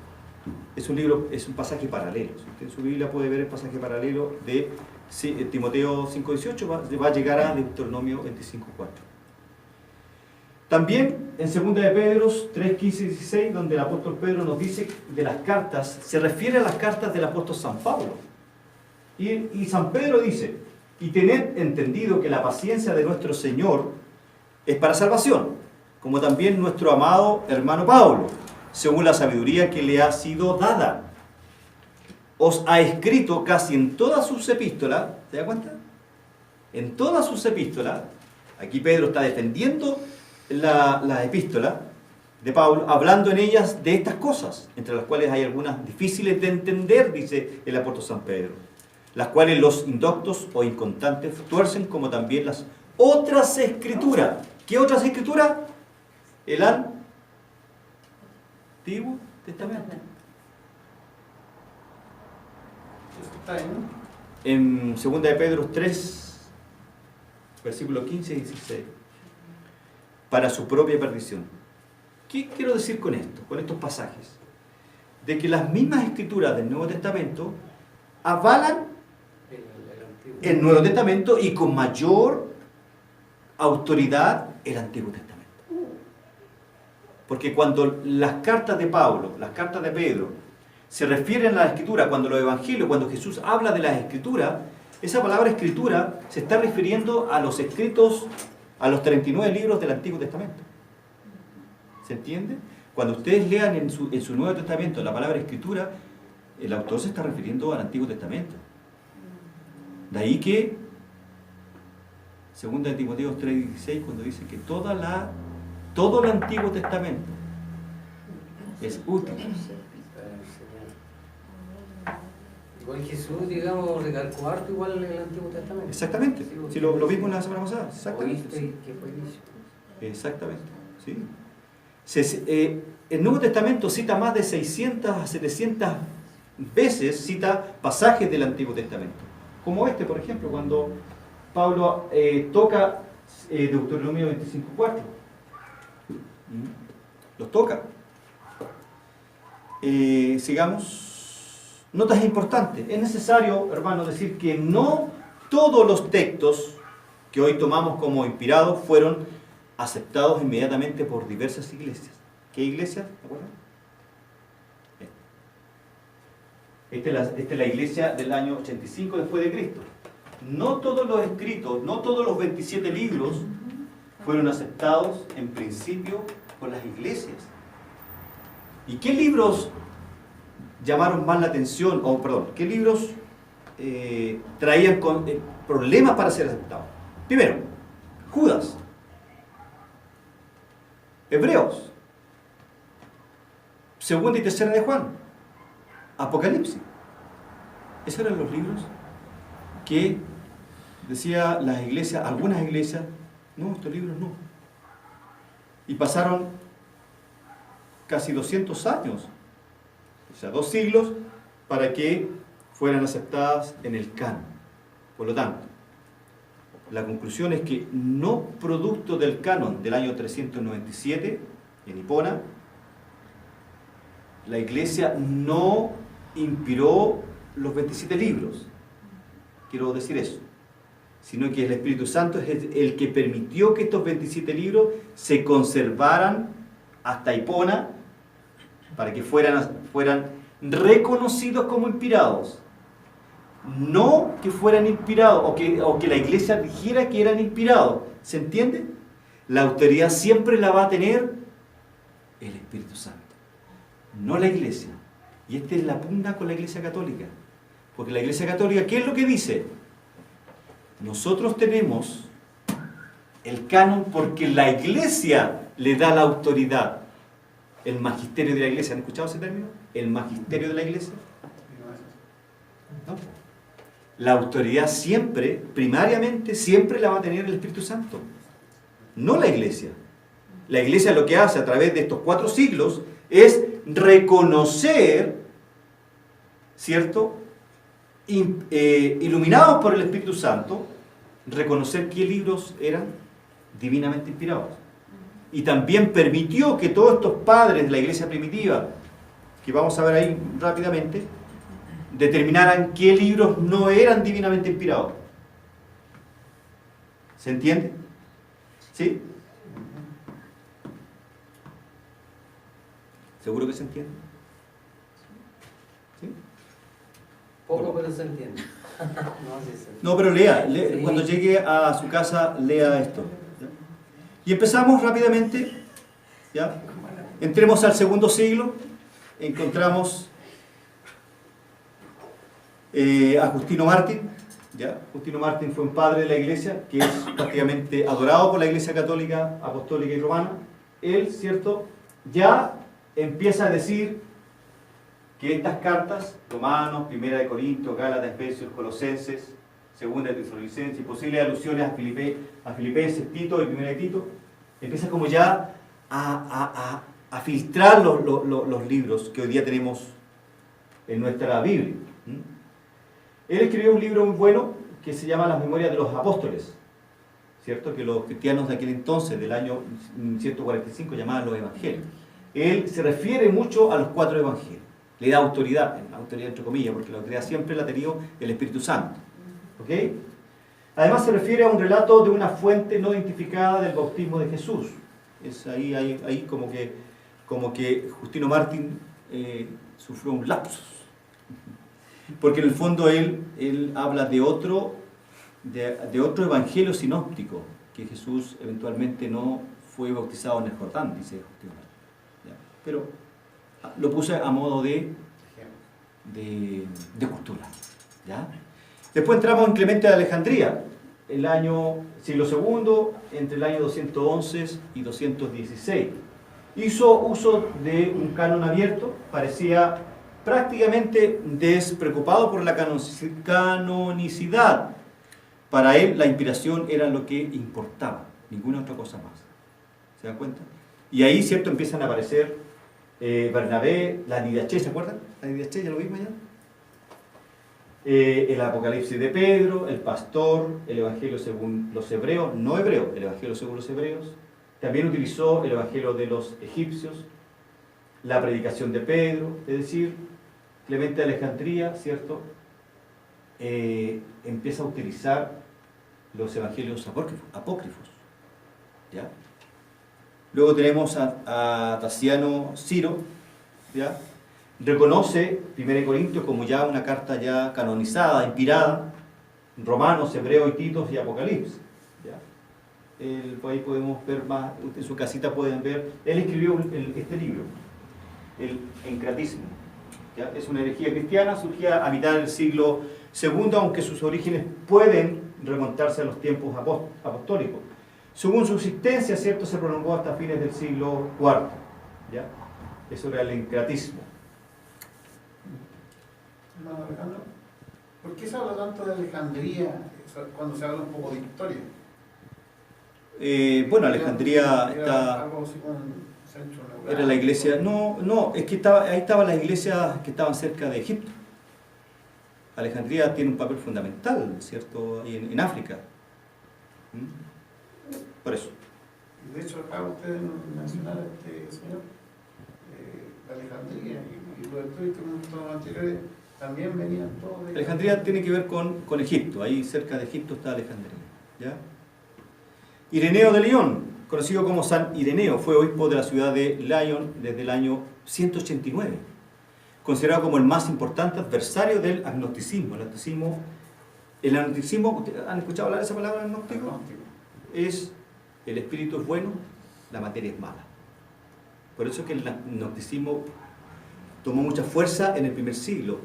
Es un libro, es un pasaje paralelo. Si usted en su Biblia puede ver el pasaje paralelo de Timoteo 5:18, va a llegar a Deuteronomio 25:4. También en 2 de Pedro 3:15 y 16, donde el apóstol Pedro nos dice de las cartas, se refiere a las cartas del apóstol San Pablo. Y San Pedro dice, y tened entendido que la paciencia de nuestro Señor es para salvación, como también nuestro amado hermano Pablo, según la sabiduría que le ha sido dada, os ha escrito casi en todas sus epístolas. ¿Se da cuenta? En todas sus epístolas. Aquí Pedro está defendiendo la epístola de Pablo, hablando en ellas de estas cosas, entre las cuales hay algunas difíciles de entender, dice el apóstol San Pedro, las cuales los indoctos o inconstantes tuercen, como también las otras escrituras. ¿Qué otras escrituras? El Antiguo Testamento. En 2 de Pedro 3, versículos 15 y 16. Para su propia perdición. ¿Qué quiero decir con esto? Con estos pasajes. De que las mismas escrituras del Nuevo Testamento avalan el Nuevo Testamento y con mayor autoridad el Antiguo Testamento. Porque cuando las cartas de Pablo, las cartas de Pedro, se refieren a la Escritura, cuando los Evangelios, cuando Jesús habla de las Escrituras, esa palabra Escritura se está refiriendo a los escritos, a los 39 libros del Antiguo Testamento. ¿Se entiende? Cuando ustedes lean en su Nuevo Testamento la palabra Escritura, el autor se está refiriendo al Antiguo Testamento. De ahí que, 2 de Timoteo 3:16, cuando dice que todo el Antiguo Testamento es útil. Igual Jesús, digamos, recalcó harto igual en el Antiguo Testamento. Exactamente. Si lo vimos la semana pasada. Exactamente. ¿Oíste que fue dicho? Exactamente. Sí. El Nuevo Testamento cita más de 600 a 700 veces, cita pasajes del Antiguo Testamento. Como este, por ejemplo, cuando Pablo toca Deuteronomio 25:4. Los toca. Sigamos. Notas importantes. Es necesario, hermano, decir que no todos los textos que hoy tomamos como inspirados fueron aceptados inmediatamente por diversas iglesias. ¿Qué iglesias? ¿Me acuerdan? Esta es la iglesia del año 85 después de Cristo. No todos los escritos, no todos los 27 libros fueron aceptados en principio por las iglesias. ¿Y qué libros llamaron más la atención? ¿Qué libros traían problemas para ser aceptados? Primero, Judas. Hebreos. Segunda y tercera de Juan. Apocalipsis. Esos eran los libros que decía las iglesias, algunas iglesias, no, estos libros no. Y pasaron casi 200 años, o sea, 2 siglos, para que fueran aceptadas en el canon. Por lo tanto, la conclusión es que no producto del canon del año 397 en Hipona, la iglesia no inspiró los 27 libros, quiero decir eso, sino que el Espíritu Santo es el que permitió que estos 27 libros se conservaran hasta Hipona, para que fueran reconocidos como inspirados. no que fueran inspirados o que la iglesia dijera que eran inspirados. ¿Se entiende? La autoridad siempre la va a tener el Espíritu Santo, no la iglesia. Y esta es la pugna con la iglesia católica. Porque la iglesia católica, ¿qué es lo que dice? Nosotros tenemos el canon porque la iglesia le da la autoridad. El magisterio de la iglesia, ¿han escuchado ese término? El magisterio de la iglesia. ¿No? La autoridad siempre, primariamente, siempre la va a tener el Espíritu Santo, no la iglesia. La iglesia lo que hace a través de estos 4 siglos es reconocer, ¿cierto? Iluminados por el Espíritu Santo, reconocer qué libros eran divinamente inspirados. Y también permitió que todos estos padres de la iglesia primitiva, que vamos a ver ahí rápidamente, determinaran qué libros no eran divinamente inspirados. ¿Se entiende? ¿Sí? ¿Seguro que se entiende? ¿Sí? Poco, pero se entiende. No, sí se entiende. No, pero lea, Sí. cuando llegue a su casa, lea esto. ¿Ya? Y empezamos rápidamente, ¿ya? Entremos al segundo siglo, encontramos a Justino Mártir, ¿ya? Justino Mártir fue un padre de la iglesia, que es prácticamente adorado por la iglesia católica, apostólica y romana. Él, ¿cierto?, ya empieza a decir que estas cartas, Romanos, Primera de Corintios, Gálatas, Efesios, Colosenses, Segunda de Tesalonicenses, y posibles alusiones a Filipenses, Tito y Primera de Tito, empieza como ya a filtrar los libros que hoy día tenemos en nuestra Biblia. Él escribió un libro muy bueno que se llama Las Memorias de los Apóstoles, ¿cierto? Que los cristianos de aquel entonces, del año 145, llamaban los Evangelios. Él se refiere mucho a los 4 Evangelios, le da autoridad entre comillas, porque la autoridad siempre la ha tenido el Espíritu Santo. ¿Ok? Además se refiere a un relato de una fuente no identificada del bautismo de Jesús. Es ahí como que Justino Mártir sufrió un lapsus. Porque en el fondo él habla de otro evangelio sinóptico, que Jesús eventualmente no fue bautizado en el Jordán, dice Justino Mártir. ¿Ya? Pero lo puse a modo de cultura. ¿Ya? Después entramos en Clemente de Alejandría, el siglo II, entre el año 211 y 216. Hizo uso de un canon abierto, parecía prácticamente despreocupado por la canonicidad. Para él la inspiración era lo que importaba, ninguna otra cosa más. ¿Se dan cuenta? Y ahí, ¿cierto?, empiezan a aparecer Bernabé, la Didaché, ¿se acuerdan? La Didaché, ¿ya lo vimos ya? El Apocalipsis de Pedro, el Pastor, el Evangelio según los hebreos, no hebreos, el Evangelio según los hebreos. También utilizó el Evangelio de los egipcios, la predicación de Pedro, es decir, Clemente de Alejandría, ¿cierto? Empieza a utilizar los evangelios apócrifos. ¿Ya? Luego tenemos a Tasiano Ciro, ¿ya? Reconoce 1 Corintios como ya una carta ya canonizada, inspirada, Romanos, Hebreos y Titos y Apocalipsis. ¿Ya? Ahí podemos ver más, en su casita pueden ver, él escribió este libro, el Encratismo. ¿Ya? Es una herejía cristiana, surgía a mitad del siglo II, aunque sus orígenes pueden remontarse a los tiempos apostólicos. Según su existencia, ¿cierto?, se prolongó hasta fines del siglo IV. ¿Ya? Eso era el encratismo. Hermano Alejandro, ¿por qué se habla tanto de Alejandría cuando se habla un poco de historia? Bueno, Alejandría era la iglesia. No, es que ahí estaban las iglesias que estaban cerca de Egipto. Alejandría tiene un papel fundamental, ¿cierto?, ahí en África. Por eso. De hecho, acá ustedes mencionaron a este señor, Alejandría, y los estudios anteriores también venían todos de... Alejandría tiene que ver con Egipto, ahí cerca de Egipto está Alejandría. ¿Ya? Ireneo de León, conocido como San Ireneo, fue obispo de la ciudad de Lyon desde el año 189. considerado como el más importante adversario del agnosticismo. El agnosticismo, ¿han escuchado hablar de esa palabra agnóstico? Agnóstico. Es el espíritu es bueno, la materia es mala. Por eso es que el agnosticismo tomó mucha fuerza en el primer siglo,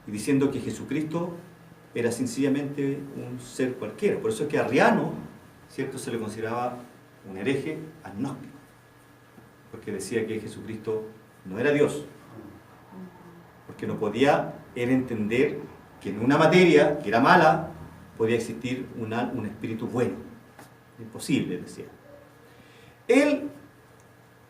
y diciendo que Jesucristo era sencillamente un ser cualquiera. Por eso es que a Arriano, ¿cierto?, se le consideraba un hereje agnóstico, porque decía que Jesucristo no era Dios, porque no podía él entender que en una materia que era mala podía existir un espíritu bueno. Imposible, decía. Él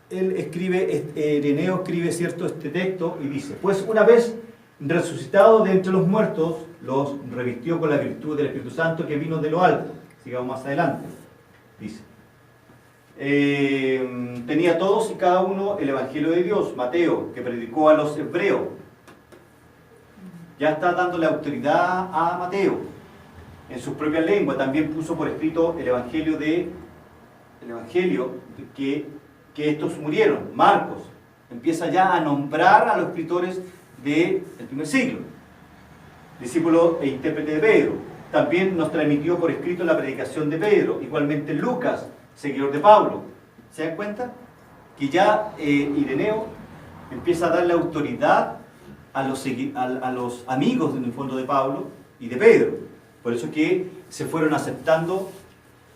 escribe, Ireneo escribe, ¿cierto?, este texto y dice: pues una vez resucitado de entre los muertos, los revistió con la virtud del Espíritu Santo que vino de lo alto. Sigamos más adelante. Dice: tenía todos y cada uno el Evangelio de Dios. Mateo, que predicó a los hebreos, ya está dándole autoridad a Mateo en su propia lengua. También puso por escrito el Evangelio que estos murieron. Marcos empieza ya a nombrar a los escritores del primer siglo, discípulo e intérprete de Pedro. También nos transmitió por escrito la predicación de Pedro. Igualmente Lucas, seguidor de Pablo. ¿Se dan cuenta? Que ya Ireneo empieza a darle autoridad a los amigos en el fondo de Pablo y de Pedro. Por eso que se fueron aceptando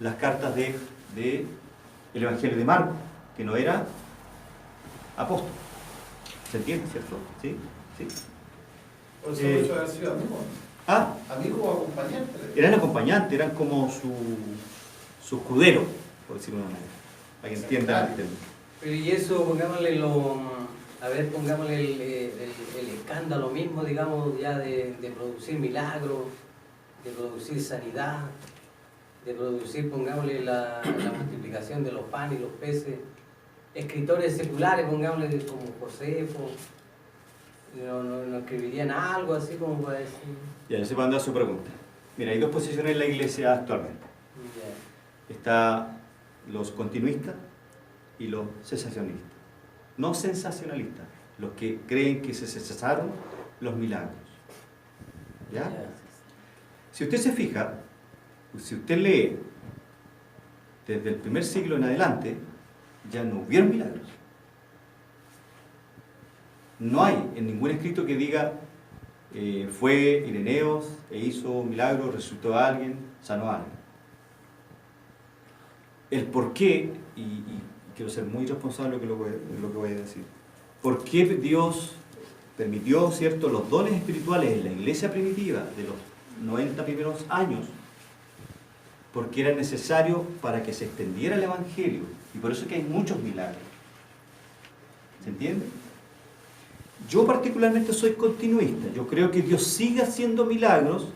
las cartas del Evangelio de Marcos, que no era apóstol. ¿Se entiende, cierto? ¿Sí? ¿Sí? Por eso muchos han sido amigos. ¿Ah? Amigos o acompañantes. Eran acompañantes, eran como su escudero, por decirlo de una manera, para que entiendan. Pero y eso, pongámosle el escándalo mismo, digamos, ya de producir milagros, de producir sanidad, de producir, pongámosle, la multiplicación de los panes y los peces. Escritores seculares, pongámosle, como Josefo, no escribirían algo así como para decir. Ya, yo se va a dar su pregunta. Mira, hay dos posiciones en la iglesia actualmente. Ya. Está los continuistas y los sensacionalistas. No sensacionalistas, los que creen que se cesaron los milagros. ¿Ya? Ya. Si usted se fija, si usted lee desde el primer siglo en adelante, ya no hubieron milagros. No hay en ningún escrito que diga fue Ireneos e hizo milagros, resucitó a alguien, sanó a alguien. El por qué, y quiero ser muy responsable de lo que voy a decir, por qué Dios permitió, ¿cierto?, los dones espirituales en la iglesia primitiva de los 90 primeros años, porque era necesario para que se extendiera el Evangelio, y por eso es que hay muchos milagros. ¿Se entiende? Yo particularmente soy continuista. Yo creo que Dios sigue haciendo milagros,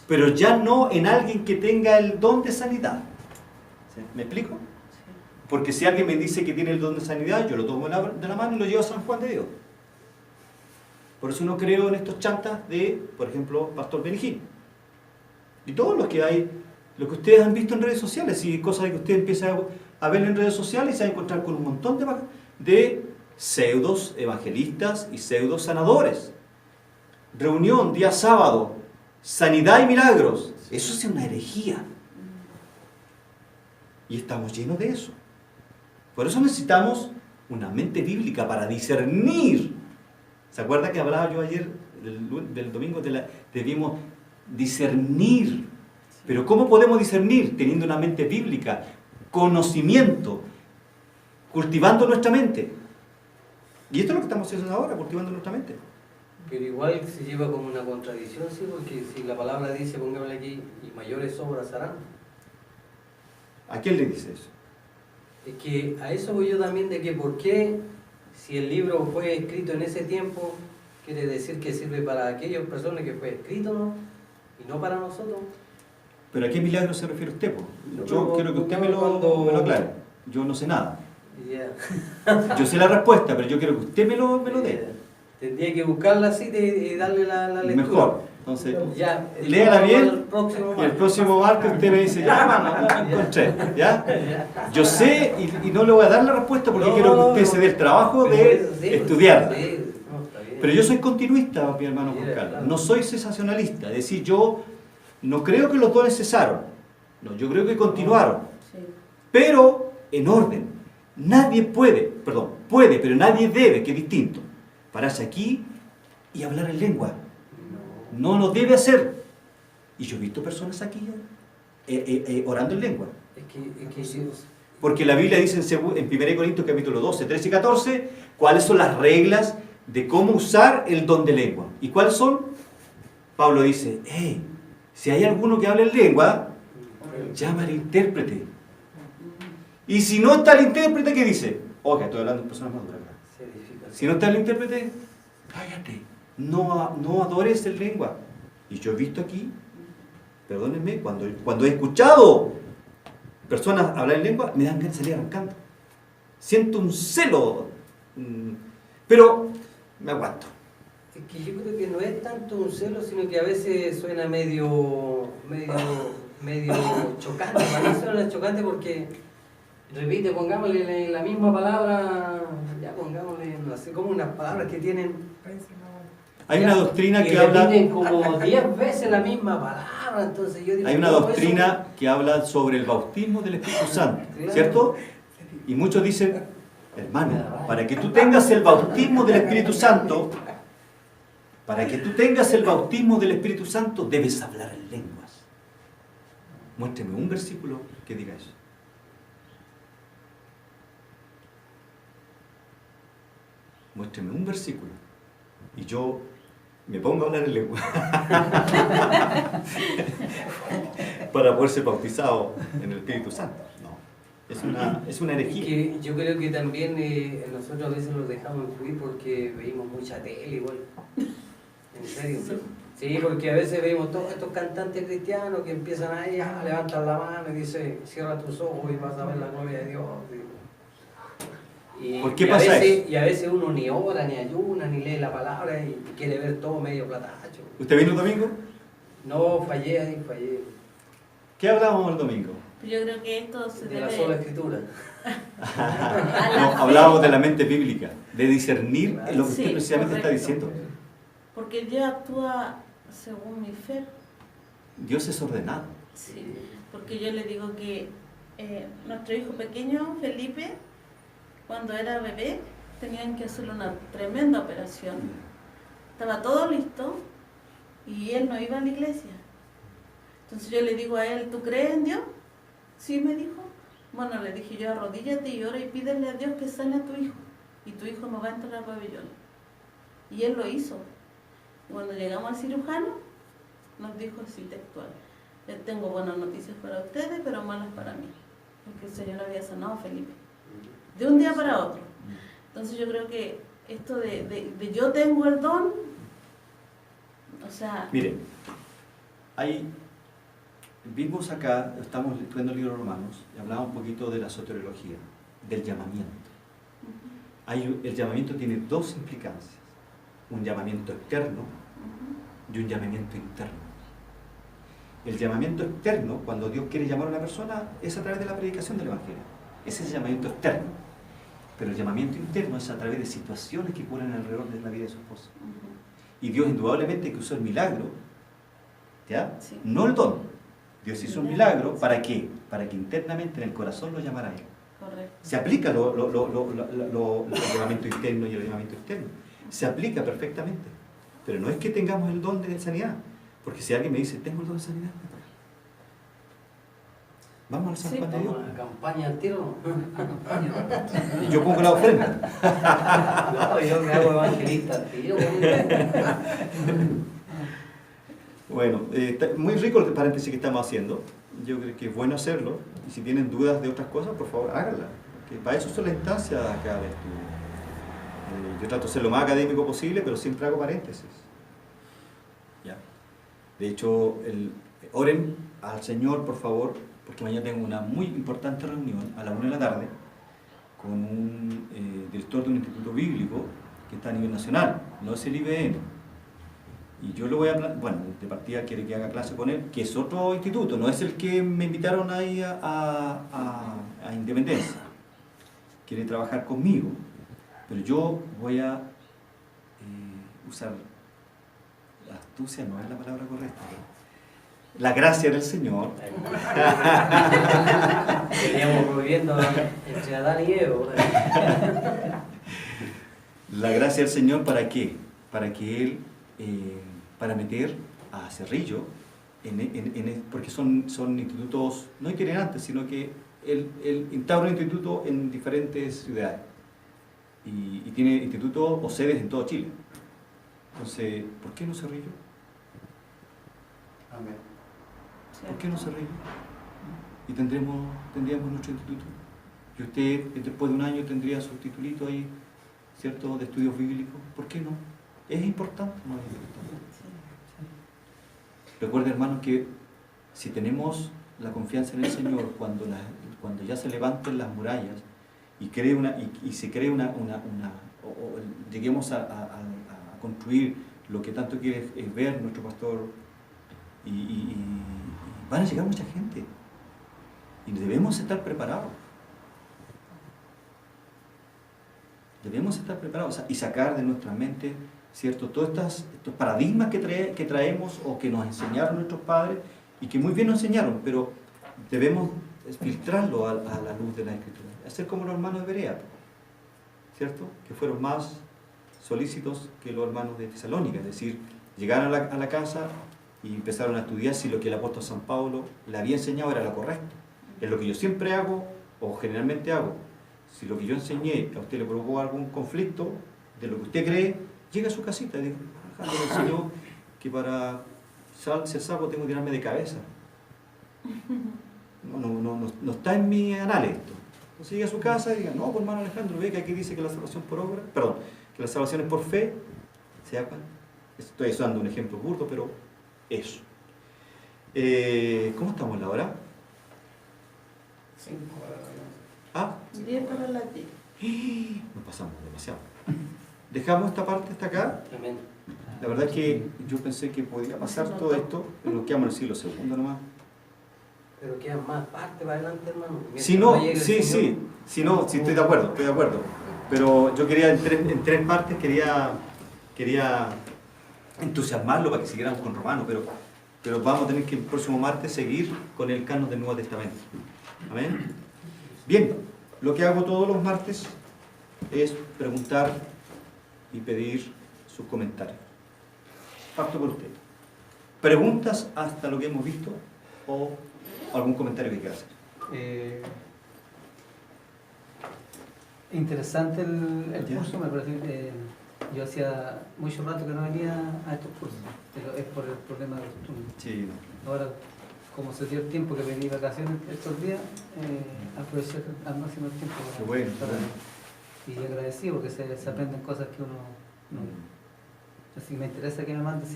pero ya no en alguien que tenga el don de sanidad. ¿Me explico? Porque si alguien me dice que tiene el don de sanidad, yo lo tomo de la mano y lo llevo a San Juan de Dios. Por eso no creo en estos chantas de, por ejemplo, Pastor Benijín. Y todos los que hay, lo que ustedes han visto en redes sociales, y cosas que usted empieza a ver en redes sociales, y se va a encontrar con un montón de pseudos evangelistas y pseudos sanadores. Reunión día sábado, sanidad y milagros. Eso es una herejía. Y estamos llenos de eso. Por eso necesitamos una mente bíblica para discernir. ¿Se acuerda que hablaba yo ayer del domingo? Debemos discernir. Pero ¿cómo podemos discernir? Teniendo una mente bíblica, conocimiento, cultivando nuestra mente. Y esto es lo que estamos haciendo ahora, cultivando nuestra mente. Pero igual se lleva como una contradicción, ¿sí? Porque si la palabra dice, pongámosle aquí, y mayores obras harán. ¿A quién le dice eso? Es que a eso voy yo también, de que por qué, si el libro fue escrito en ese tiempo, quiere decir que sirve para aquellas personas que fue escrito, ¿no? Y no para nosotros. ¿Pero a qué milagro se refiere usted? Yo Pero, quiero que usted me lo aclare. Yo no sé nada. Yeah. Yo sé la respuesta, pero yo quiero que usted me lo dé. Tendría que buscarla así y darle la lectura. Mejor. Entonces, ya, léala bien y el martes. próximo martes usted me dice, ya hermano, la encontré. ¿Ya? Yo sé y no le voy a dar la respuesta porque quiero que usted se dé el trabajo de estudiarla. Sí, no, está bien. Pero yo soy continuista, mi hermano Juan Mira, Carlos. claro. No soy cesacionalista. Es decir, yo no creo que los dones cesaron. No, yo creo que continuaron. Sí. Pero en orden. Nadie puede, pero nadie debe, que es distinto, pararse aquí y hablar en lengua. No lo debe hacer. Y yo he visto personas aquí orando en lengua. Es que sí, Porque la Biblia dice en 1 Corintios capítulo 12, 13 y 14, cuáles son las reglas de cómo usar el don de lengua. ¿Y cuáles son? Pablo dice, si hay alguno que hable en lengua, llama al intérprete. Y si no está el intérprete, ¿qué dice? Oiga, estoy hablando de personas maduras. se edifica. Si no está el intérprete, cállate. No adores en lengua. Y yo he visto aquí, perdónenme, cuando he escuchado personas hablar en lengua, me dan ganas de salir arrancando. Siento un celo, pero me aguanto. Es que yo creo que no es tanto un celo, sino que a veces suena medio chocante. Para mí suena chocante porque repite, pongámosle la misma palabra, ya pongámosle, no sé, como unas palabras que tienen. Hay una doctrina y que habla... repiten como 10 veces la misma palabra, entonces yo digo, Hay una ¿cómo doctrina que habla sobre el bautismo del Espíritu Santo, ¿cierto? Y muchos dicen, hermano, para que tú tengas el bautismo del Espíritu Santo, debes hablar en lenguas. Muéstreme un versículo que diga eso. Muéstreme un versículo. Y yo me pongo a hablar en lengua. Para poder ser bautizado en el Espíritu Santo. No. Es una herejía. Que yo creo que también nosotros a veces nos dejamos influir porque veíamos mucha tele igual. En serio. Sí, porque a veces vemos todos estos cantantes cristianos que empiezan ahí a levantar la mano y dice, cierra tus ojos y vas a ver la gloria de Dios. ¿Por qué pasa eso? Y a veces uno ni ora, ni ayuna, ni lee la palabra y quiere ver todo medio platacho. ¿Usted vino el domingo? No, fallé. ¿Qué hablábamos el domingo? Yo creo que esto se De la debe sola escritura. a la No, fe. hablábamos de la mente bíblica, de discernir lo que Sí, usted precisamente está correcto. diciendo. Porque Dios actúa según mi fe. Dios es ordenado. Sí, porque yo le digo que nuestro hijo pequeño, Felipe, cuando era bebé, tenían que hacerle una tremenda operación. Estaba todo listo y él no iba a la iglesia. Entonces yo le digo a él, ¿tú crees en Dios? Sí, me dijo. Bueno, le dije yo, arrodíllate y ora y pídele a Dios que sane a tu hijo. Y tu hijo no va a entrar al pabellón. Y él lo hizo. Cuando llegamos al cirujano, nos dijo así textual: les tengo buenas noticias para ustedes, pero malas para mí. Porque el Señor había sanado a Felipe. De un día para otro. Entonces yo creo que esto de yo tengo el don, o sea... Miren, vimos acá, estamos estudiando el libro de Romanos, y hablamos un poquito de la soteriología, del llamamiento. El llamamiento tiene dos implicancias: un llamamiento externo y un llamamiento interno. El llamamiento externo, cuando Dios quiere llamar a una persona, es a través de la predicación del Evangelio. Ese es el llamamiento externo. Pero el llamamiento interno es a través de situaciones que ocurren alrededor de la vida de su esposa. Y Dios indudablemente que usó el milagro, ¿ya? Sí. No el don. Dios hizo un milagro, ¿para qué? Para que internamente en el corazón lo llamara a Él. Correcto. Se aplica el llamamiento interno y el llamamiento externo. Se aplica perfectamente. Pero no es que tengamos el don de sanidad. Porque si alguien me dice, tengo el don de sanidad, vamos al San Juan de Dios. Vamos a la campaña al tiro. Y yo pongo la ofrenda. No, yo me hago evangelista al tiro. Bueno, está muy rico el paréntesis que estamos haciendo. Yo creo que es bueno hacerlo. Y si tienen dudas de otras cosas, por favor, háganlas. Que para eso son las instancias acá de estudio. Yo trato de ser lo más académico posible, pero siempre hago paréntesis. ¿Ya? De hecho, oren al Señor, por favor, porque mañana tengo una muy importante reunión a la 1 de la tarde con un director de un instituto bíblico que está a nivel nacional, no es el IBN. Y yo le voy a hablar, bueno, de partida quiere que haga clase con él, que es otro instituto, no es el que me invitaron ahí a Independencia. Quiere trabajar conmigo, pero yo voy a usar la astucia, no es la palabra correcta, pero la gracia del Señor. Veníamos viviendo entre Adán y Eva. La gracia del Señor, ¿para qué? Para que Él, para meter a Cerrillo, porque son institutos no itinerantes, sino que Él instaura un instituto en diferentes ciudades y tiene institutos o sedes en todo Chile. Entonces, ¿por qué no Cerrillo? Amén. ¿Por qué no Cerrillo? Y tendríamos nuestro instituto. Y usted, después de un año, tendría su titulito ahí, ¿cierto?, de estudios bíblicos. ¿Por qué no? ¿Es importante? No es importante. Recuerde, hermanos, que si tenemos la confianza en el Señor, cuando ya se levanten las murallas y se cree o lleguemos a construir lo que tanto quiere ver nuestro pastor, y van a llegar mucha gente y debemos estar preparados. Debemos estar preparados y sacar de nuestra mente, ¿cierto?, todos estos paradigmas que traemos o que nos enseñaron nuestros padres y que muy bien nos enseñaron, pero debemos filtrarlo a la luz de la Escritura. Hacer como los hermanos de Berea, ¿cierto?, que fueron más solícitos que los hermanos de Tesalónica, es decir, llegaron a la casa y empezaron a estudiar si lo que el apóstol San Pablo le había enseñado era lo correcto. Es lo que yo siempre hago o generalmente hago. Si lo que yo enseñé a usted le provocó algún conflicto de lo que usted cree, llega a su casita y dice: Alejandro me enseñó que para ser sapo tengo que tirarme de cabeza. No está en mi anales esto. Entonces llega a su casa y diga: no, pues hermano Alejandro, ve que aquí dice que la salvación por obra, perdón, que la salvación es por fe. ¿Se da cuenta? Estoy usando un ejemplo burdo, pero eso. ¿Cómo estamos en la hora? 5 para la 10 para las 10. Nos pasamos demasiado. Dejamos esta parte hasta acá. Amén. La verdad es que yo pensé que podía pasar todo esto, pero nos quedamos en el siglo II nomás. Pero quedan más partes para adelante, hermano. Si no, sí, estoy de acuerdo. Pero yo quería en tres partes, quería entusiasmarlo para que siguiéramos con Romanos, pero vamos a tener que el próximo martes seguir con el canon del Nuevo Testamento. Amén. Bien, lo que hago todos los martes es preguntar y pedir sus comentarios. Pacto con usted. ¿Preguntas hasta lo que hemos visto o algún comentario que quiera hacer? Interesante el Ya. curso, me parece que yo hacía mucho rato que no venía a estos cursos, pero es por el problema de costumbre. Sí. Ahora, como se dio el tiempo que vení vacaciones estos días, aproveché al máximo el tiempo Qué bueno, para- qué bueno. y agradecido porque se aprenden cosas que uno no. Así me interesa que me mande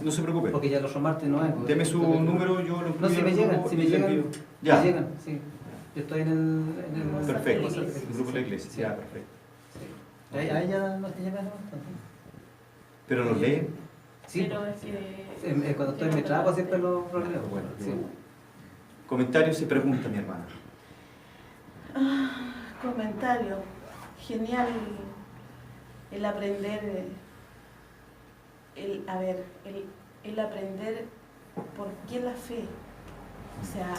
No se preocupe. porque ya los otros martes no hay. porque- Deme su número, yo lo No, si me llegan, y le envío. Ya. Ya. Me llegan, sí. Yo estoy en el Perfecto. WhatsApp de la El iglesia. grupo de la iglesia. Sí. Ya, perfecto. Sí. A ella no te llaman, ¿no? Pero los leen. Sí, Pero es que... cuando estoy en mi trabajo siempre lo leo. Bueno, qué Sí. bueno. Comentarios y preguntas, mi hermana. Comentario. Genial el aprender, el aprender por qué la fe. O sea,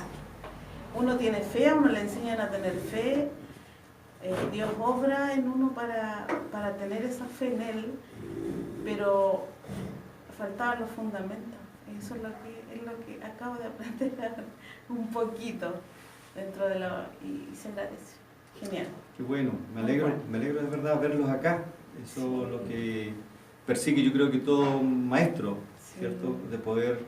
uno tiene fe, a uno le enseñan a tener fe, Dios obra en uno para tener esa fe en Él, pero faltaban los fundamentos. Eso es lo que acabo de aprender un poquito dentro de y se agradece. Genial. Qué bueno, me alegro de verdad verlos acá. Eso es lo que persigue, yo creo que todo un maestro, Sí. ¿cierto? De poder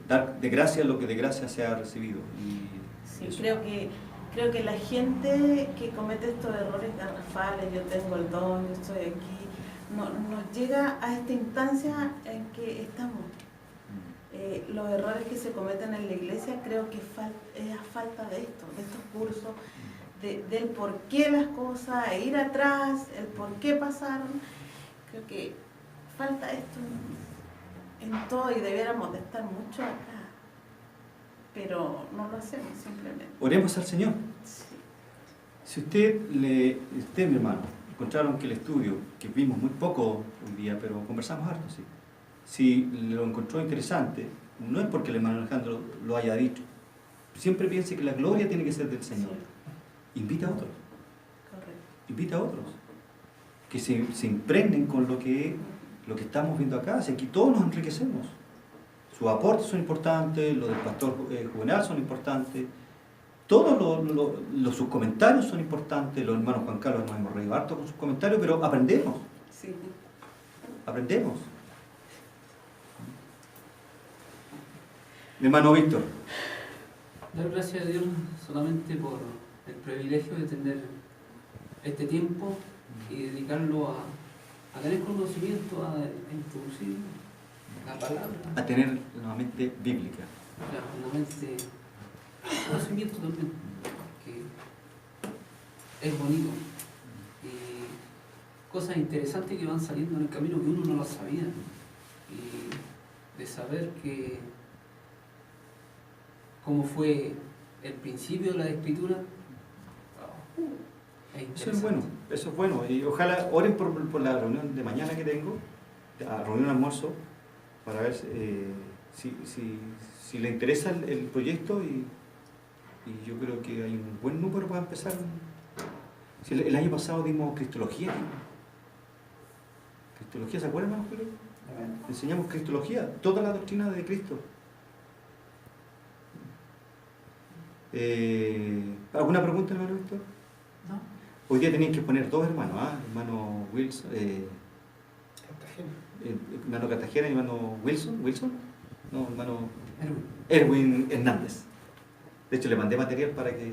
dar de gracia lo que de gracia se ha recibido. Sí, eso. creo que la gente que comete estos errores garrafales, yo tengo el don, yo estoy aquí, no llega a esta instancia en que estamos. Los errores que se cometen en la iglesia creo que es a falta de esto, de estos cursos, del por qué las cosas, ir atrás, el por qué pasaron. Creo que falta esto en todo y debiéramos de estar mucho acá, pero no lo hacemos simplemente. Oremos al Señor. Sí. Si usted, mi hermano, encontraron que el estudio, que vimos muy poco hoy día, pero conversamos harto, sí. Si lo encontró interesante, no es porque el hermano Alejandro lo haya dicho. Siempre piense que la gloria tiene que ser del Señor. Invita a otros. Correcto. Invita a otros. Que se impregnen con lo que estamos viendo acá. Si aquí todos nos enriquecemos. Sus aportes son importantes, los del pastor Juvenal son importantes. Todos sus comentarios son importantes. Los hermanos Juan Carlos nos hemos reído harto con sus comentarios, pero aprendemos. Sí. Aprendemos. Mi hermano Víctor. Dar gracias a Dios solamente por el privilegio de tener este tiempo y dedicarlo a tener conocimiento, a introducir la palabra. A tener una mente bíblica. Claro, una mente, conocimiento también, que es bonito. Y cosas interesantes que van saliendo en el camino que uno no lo sabía. Y de saber que cómo fue el principio de la escritura. Eso es bueno. Y ojalá oren por la reunión de mañana que tengo, la reunión de almuerzo, para ver si le interesa el proyecto y yo creo que hay un buen número para empezar. Si el año pasado dimos Cristología. Cristología, ¿se acuerdan, hermano Julio? Enseñamos Cristología, toda la doctrina de Cristo. ¿Alguna pregunta, hermano Víctor? No. Hoy día tenían que poner dos hermanos, hermano Wilson, hermano Cartagena y hermano Wilson, no, hermano Erwin Hernández. De hecho le mandé material para que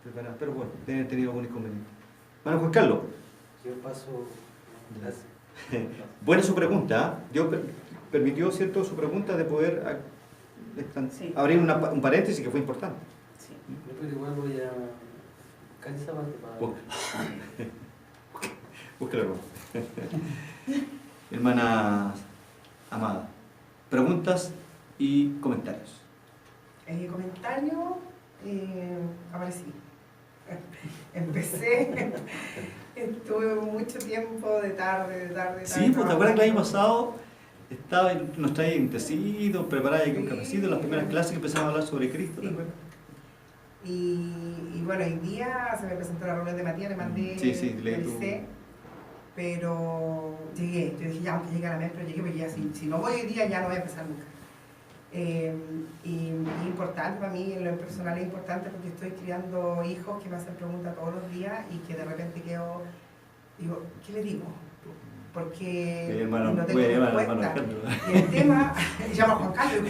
preparara, pero bueno, deben haber tenido algún inconveniente. Hermano Juan Carlos. Yo paso. Gracias. Buena su pregunta, Dios permitió, ¿cierto?, su pregunta de poder Sí. abrir un paréntesis que fue importante. Sí. Pero igual voy a buscar esa parte para. Búscalo, hermano. Hermana amada, preguntas y comentarios. Comentario, ahora sí. Empecé, estuve mucho tiempo de tarde. Sí, pues te acuerdas que el año pasado nos traía un tecito, preparaba aquí un cafecito en las primeras clases que empezamos a hablar sobre Cristo, ¿te acuerdas? Y bueno, hoy día se me presentó la reunión de Matías, le mandé revisé, pero llegué. Yo dije, ya, aunque llegue a la mes, pero llegué, porque ya si no voy hoy día ya no voy a empezar nunca. Y importante para mí, en lo personal es importante porque estoy criando hijos que me hacen preguntas todos los días y que de repente digo, ¿qué le digo? Porque hermano, no tengo respuesta. Y el tema, llama a Juan Carlos,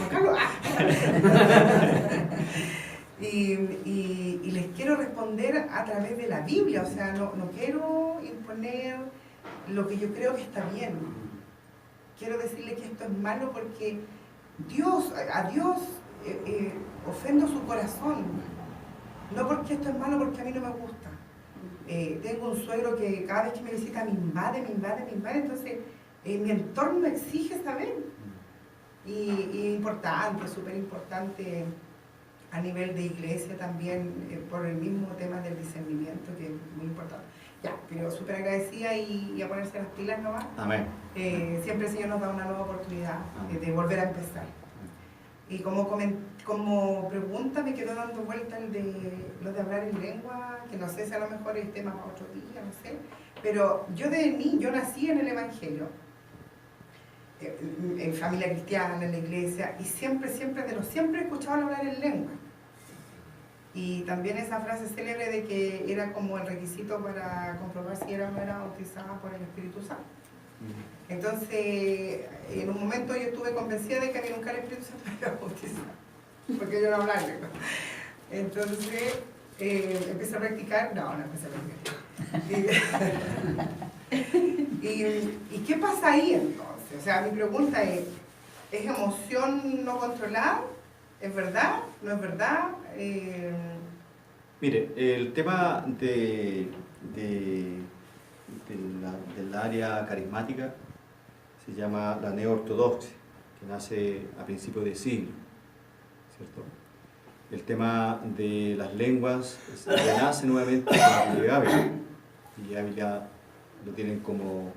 y les quiero responder a través de la Biblia, o sea, no quiero imponer lo que yo creo que está bien. Quiero decirle que esto es malo porque a Dios ofendo su corazón, no porque esto es malo, porque a mí no me gusta. Tengo un suegro que cada vez que me visita me invade, entonces mi entorno exige saber. Y importante, súper importante a nivel de iglesia también, por el mismo tema del discernimiento, que es muy importante. Ya, pero súper agradecida y a ponerse las pilas nomás. Amén. Siempre el Señor nos da una nueva oportunidad de volver a empezar. Y como pregunta me quedó dando vuelta lo de hablar en lengua, que no sé si a lo mejor es tema para otro día, no sé. Pero yo nací en el Evangelio, en familia cristiana, en la iglesia, y siempre he escuchado hablar en lengua. Y también esa frase célebre de que era como el requisito para comprobar si era o no era bautizada por el Espíritu Santo. Entonces, en un momento yo estuve convencida de que a mí nunca el Espíritu Santo me iba a bautizar, porque yo no hablaba lengua. Entonces, empecé a practicar, no empecé a practicar. ¿Y qué pasa ahí entonces? O sea, mi pregunta ¿es emoción no controlada? ¿Es verdad? ¿No es verdad? Mire, el tema del área carismática se llama la neoortodoxia, que nace a principios de siglo, ¿cierto? El tema de las lenguas nace nuevamente con la Biblia, y Ávila lo tienen como,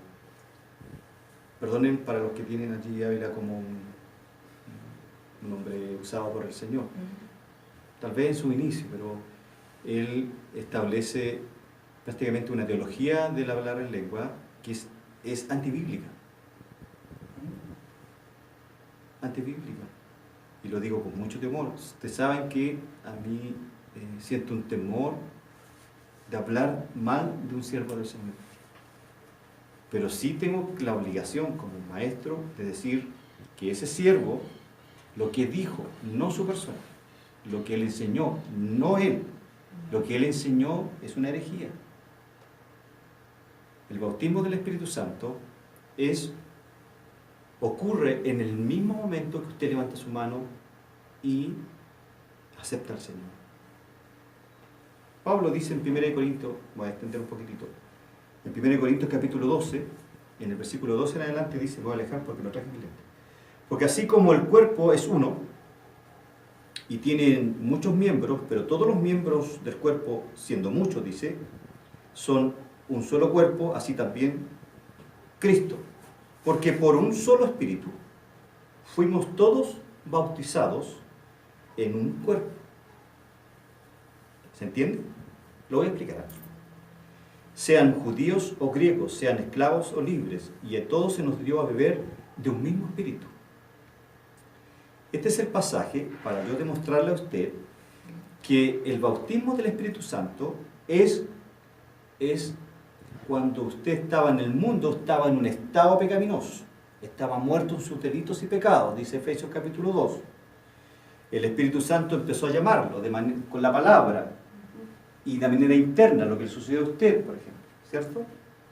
perdonen para los que tienen a J.I. Ávila como un hombre usado por el Señor. Tal vez en su inicio, pero él establece prácticamente una teología del hablar en lengua que es antibíblica. Antibíblica. Y lo digo con mucho temor. Ustedes saben que a mí siento un temor de hablar mal de un siervo del Señor. Pero sí tengo la obligación como maestro de decir que ese siervo, lo que dijo, no su persona, lo que él enseñó, no él, lo que él enseñó es una herejía. El bautismo del Espíritu Santo ocurre en el mismo momento que usted levanta su mano y acepta al Señor. Pablo dice en 1 Corintios, voy a extender un poquitito, en 1 Corintios capítulo 12, en el versículo 12 en adelante dice, voy a alejar porque lo traje en mi lente. Porque así como el cuerpo es uno y tiene muchos miembros, pero todos los miembros del cuerpo, siendo muchos, dice, son un solo cuerpo, así también Cristo. Porque por un solo espíritu fuimos todos bautizados en un cuerpo. ¿Se entiende? Lo voy a explicar aquí. Sean judíos o griegos, sean esclavos o libres, y a todos se nos dio a beber de un mismo espíritu. Este es el pasaje para yo demostrarle a usted que el bautismo del Espíritu Santo es cuando usted estaba en el mundo, estaba en un estado pecaminoso, estaba muerto en sus delitos y pecados, dice Efesios capítulo 2. El Espíritu Santo empezó a llamarlo con la palabra y de manera interna, lo que le sucedió a usted, por ejemplo, ¿cierto?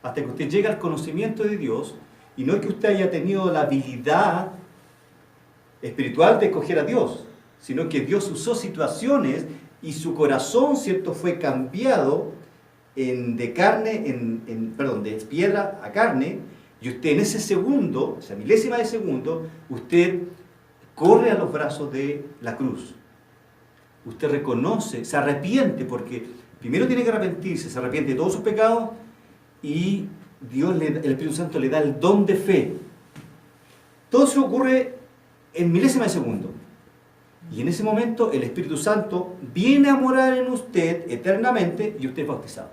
Hasta que usted llega al conocimiento de Dios, y no es que usted haya tenido la habilidad espiritual de escoger a Dios, sino que Dios usó situaciones y su corazón, ¿cierto?, fue cambiado de piedra a carne, y usted en ese segundo, esa milésima de segundo, usted corre a los brazos de la cruz. Usted reconoce, se arrepiente, porque primero tiene que arrepentirse, se arrepiente de todos sus pecados, y el Espíritu Santo le da el don de fe. Todo eso ocurre en milésima de segundo. Y en ese momento el Espíritu Santo viene a morar en usted eternamente y usted es bautizado.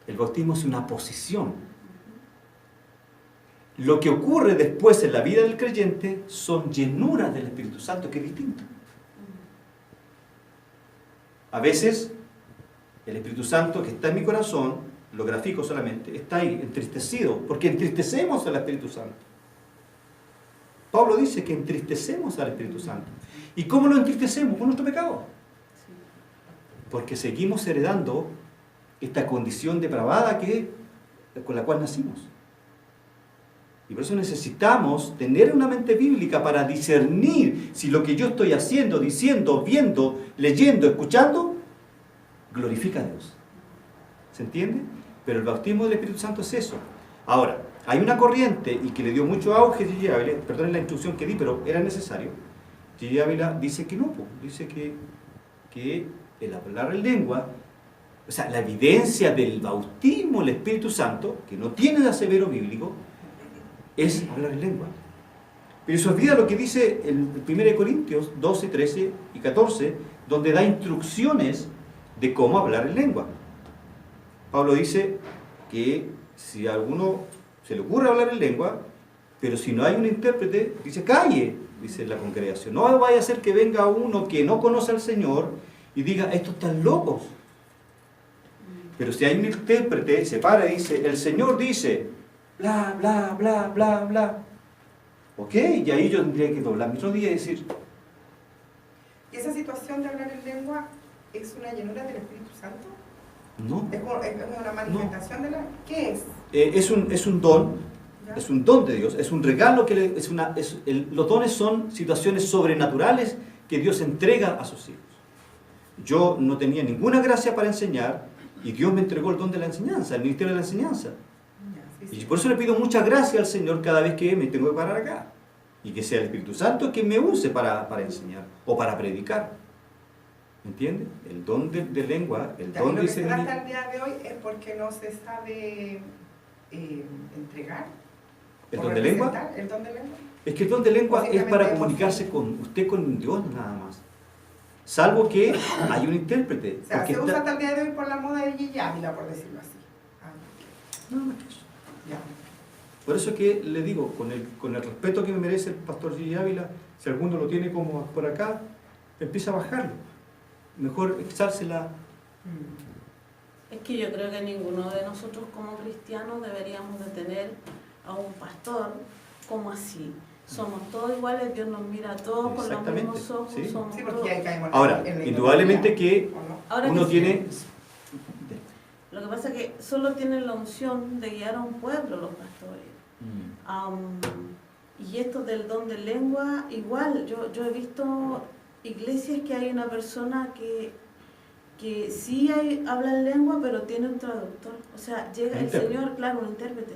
El bautismo es una posición. Lo que ocurre después en la vida del creyente son llenuras del Espíritu Santo, que es distinto. A veces el Espíritu Santo que está en mi corazón, lo grafico solamente, está ahí entristecido, porque entristecemos al Espíritu Santo. Pablo dice que entristecemos al Espíritu Santo. ¿Y cómo lo entristecemos? Con nuestro pecado. Porque seguimos heredando esta condición depravada con la cual nacimos. Y por eso necesitamos tener una mente bíblica para discernir si lo que yo estoy haciendo, diciendo, viendo, leyendo, escuchando, glorifica a Dios. ¿Se entiende? Pero el bautismo del Espíritu Santo es eso. Ahora, hay una corriente y que le dio mucho auge a J.I. Ávila, perdonen la instrucción que di, pero era necesario. J.I. Ávila dice que no, dice que el hablar en lengua, o sea, la evidencia del bautismo del Espíritu Santo, que no tiene de asevero bíblico, es hablar en lengua. Pero se olvida lo que dice el 1 Corintios 12, 13 y 14, donde da instrucciones de cómo hablar en lengua. Pablo dice que si a alguno se le ocurre hablar en lengua, pero si no hay un intérprete, dice calle, dice la congregación. No vaya a ser que venga uno que no conoce al Señor y diga, estos están locos. Pero si hay un intérprete, se para y dice, el Señor dice, bla, bla, bla, bla, bla. Ok, y ahí yo tendría que doblar mi rodilla y decir. ¿Y esa situación de hablar en lengua es una llenura del Espíritu Santo? No. ¿Es una manifestación de la...? ¿Qué es? Es un don, ¿Ya? es un don de Dios, es un regalo los dones son situaciones sobrenaturales que Dios entrega a sus hijos. Yo no tenía ninguna gracia para enseñar y Dios me entregó el don de la enseñanza, el ministerio de la enseñanza. Ya, sí. Y por eso le pido mucha gracia al Señor cada vez que me tengo que parar acá. Y que sea el Espíritu Santo quien me use para enseñar o para predicar. ¿Entiendes? El don de lengua, el Ya, don y lo de que se da discernimiento. hasta el día de hoy es porque no se sabe entregar. ¿El o don de lengua? representar el don de lengua. Es que el don de lengua es Posiblemente para emoción. comunicarse con usted, con Dios nada más. Salvo que hay un intérprete. O sea, porque se usa está- hasta el día de hoy por la moda de Gigi Ávila, por decirlo así. Ah, Nada más que eso. ya. Por eso es que le digo, con el respeto que me merece el pastor Gigi Ávila, si alguno lo tiene como por acá, empieza a bajarlo. Mejor exársela. Mm. Es que yo creo que ninguno de nosotros como cristianos deberíamos de tener a un pastor como así. Somos todos iguales, Dios nos mira a todos con los Exactamente, mismos ojos, sí. somos Sí, todos. porque ahí caemos Ahora, en la indudablemente idolatría, que ¿o no? Ahora uno que tiene... Lo que pasa es que solo tienen la unción de guiar a un pueblo los pastores. Y esto del don de lengua, igual, yo he visto iglesias que hay una persona que sí habla en lengua, pero tiene un traductor. O sea, llega el Intérprete. Señor, claro, un intérprete.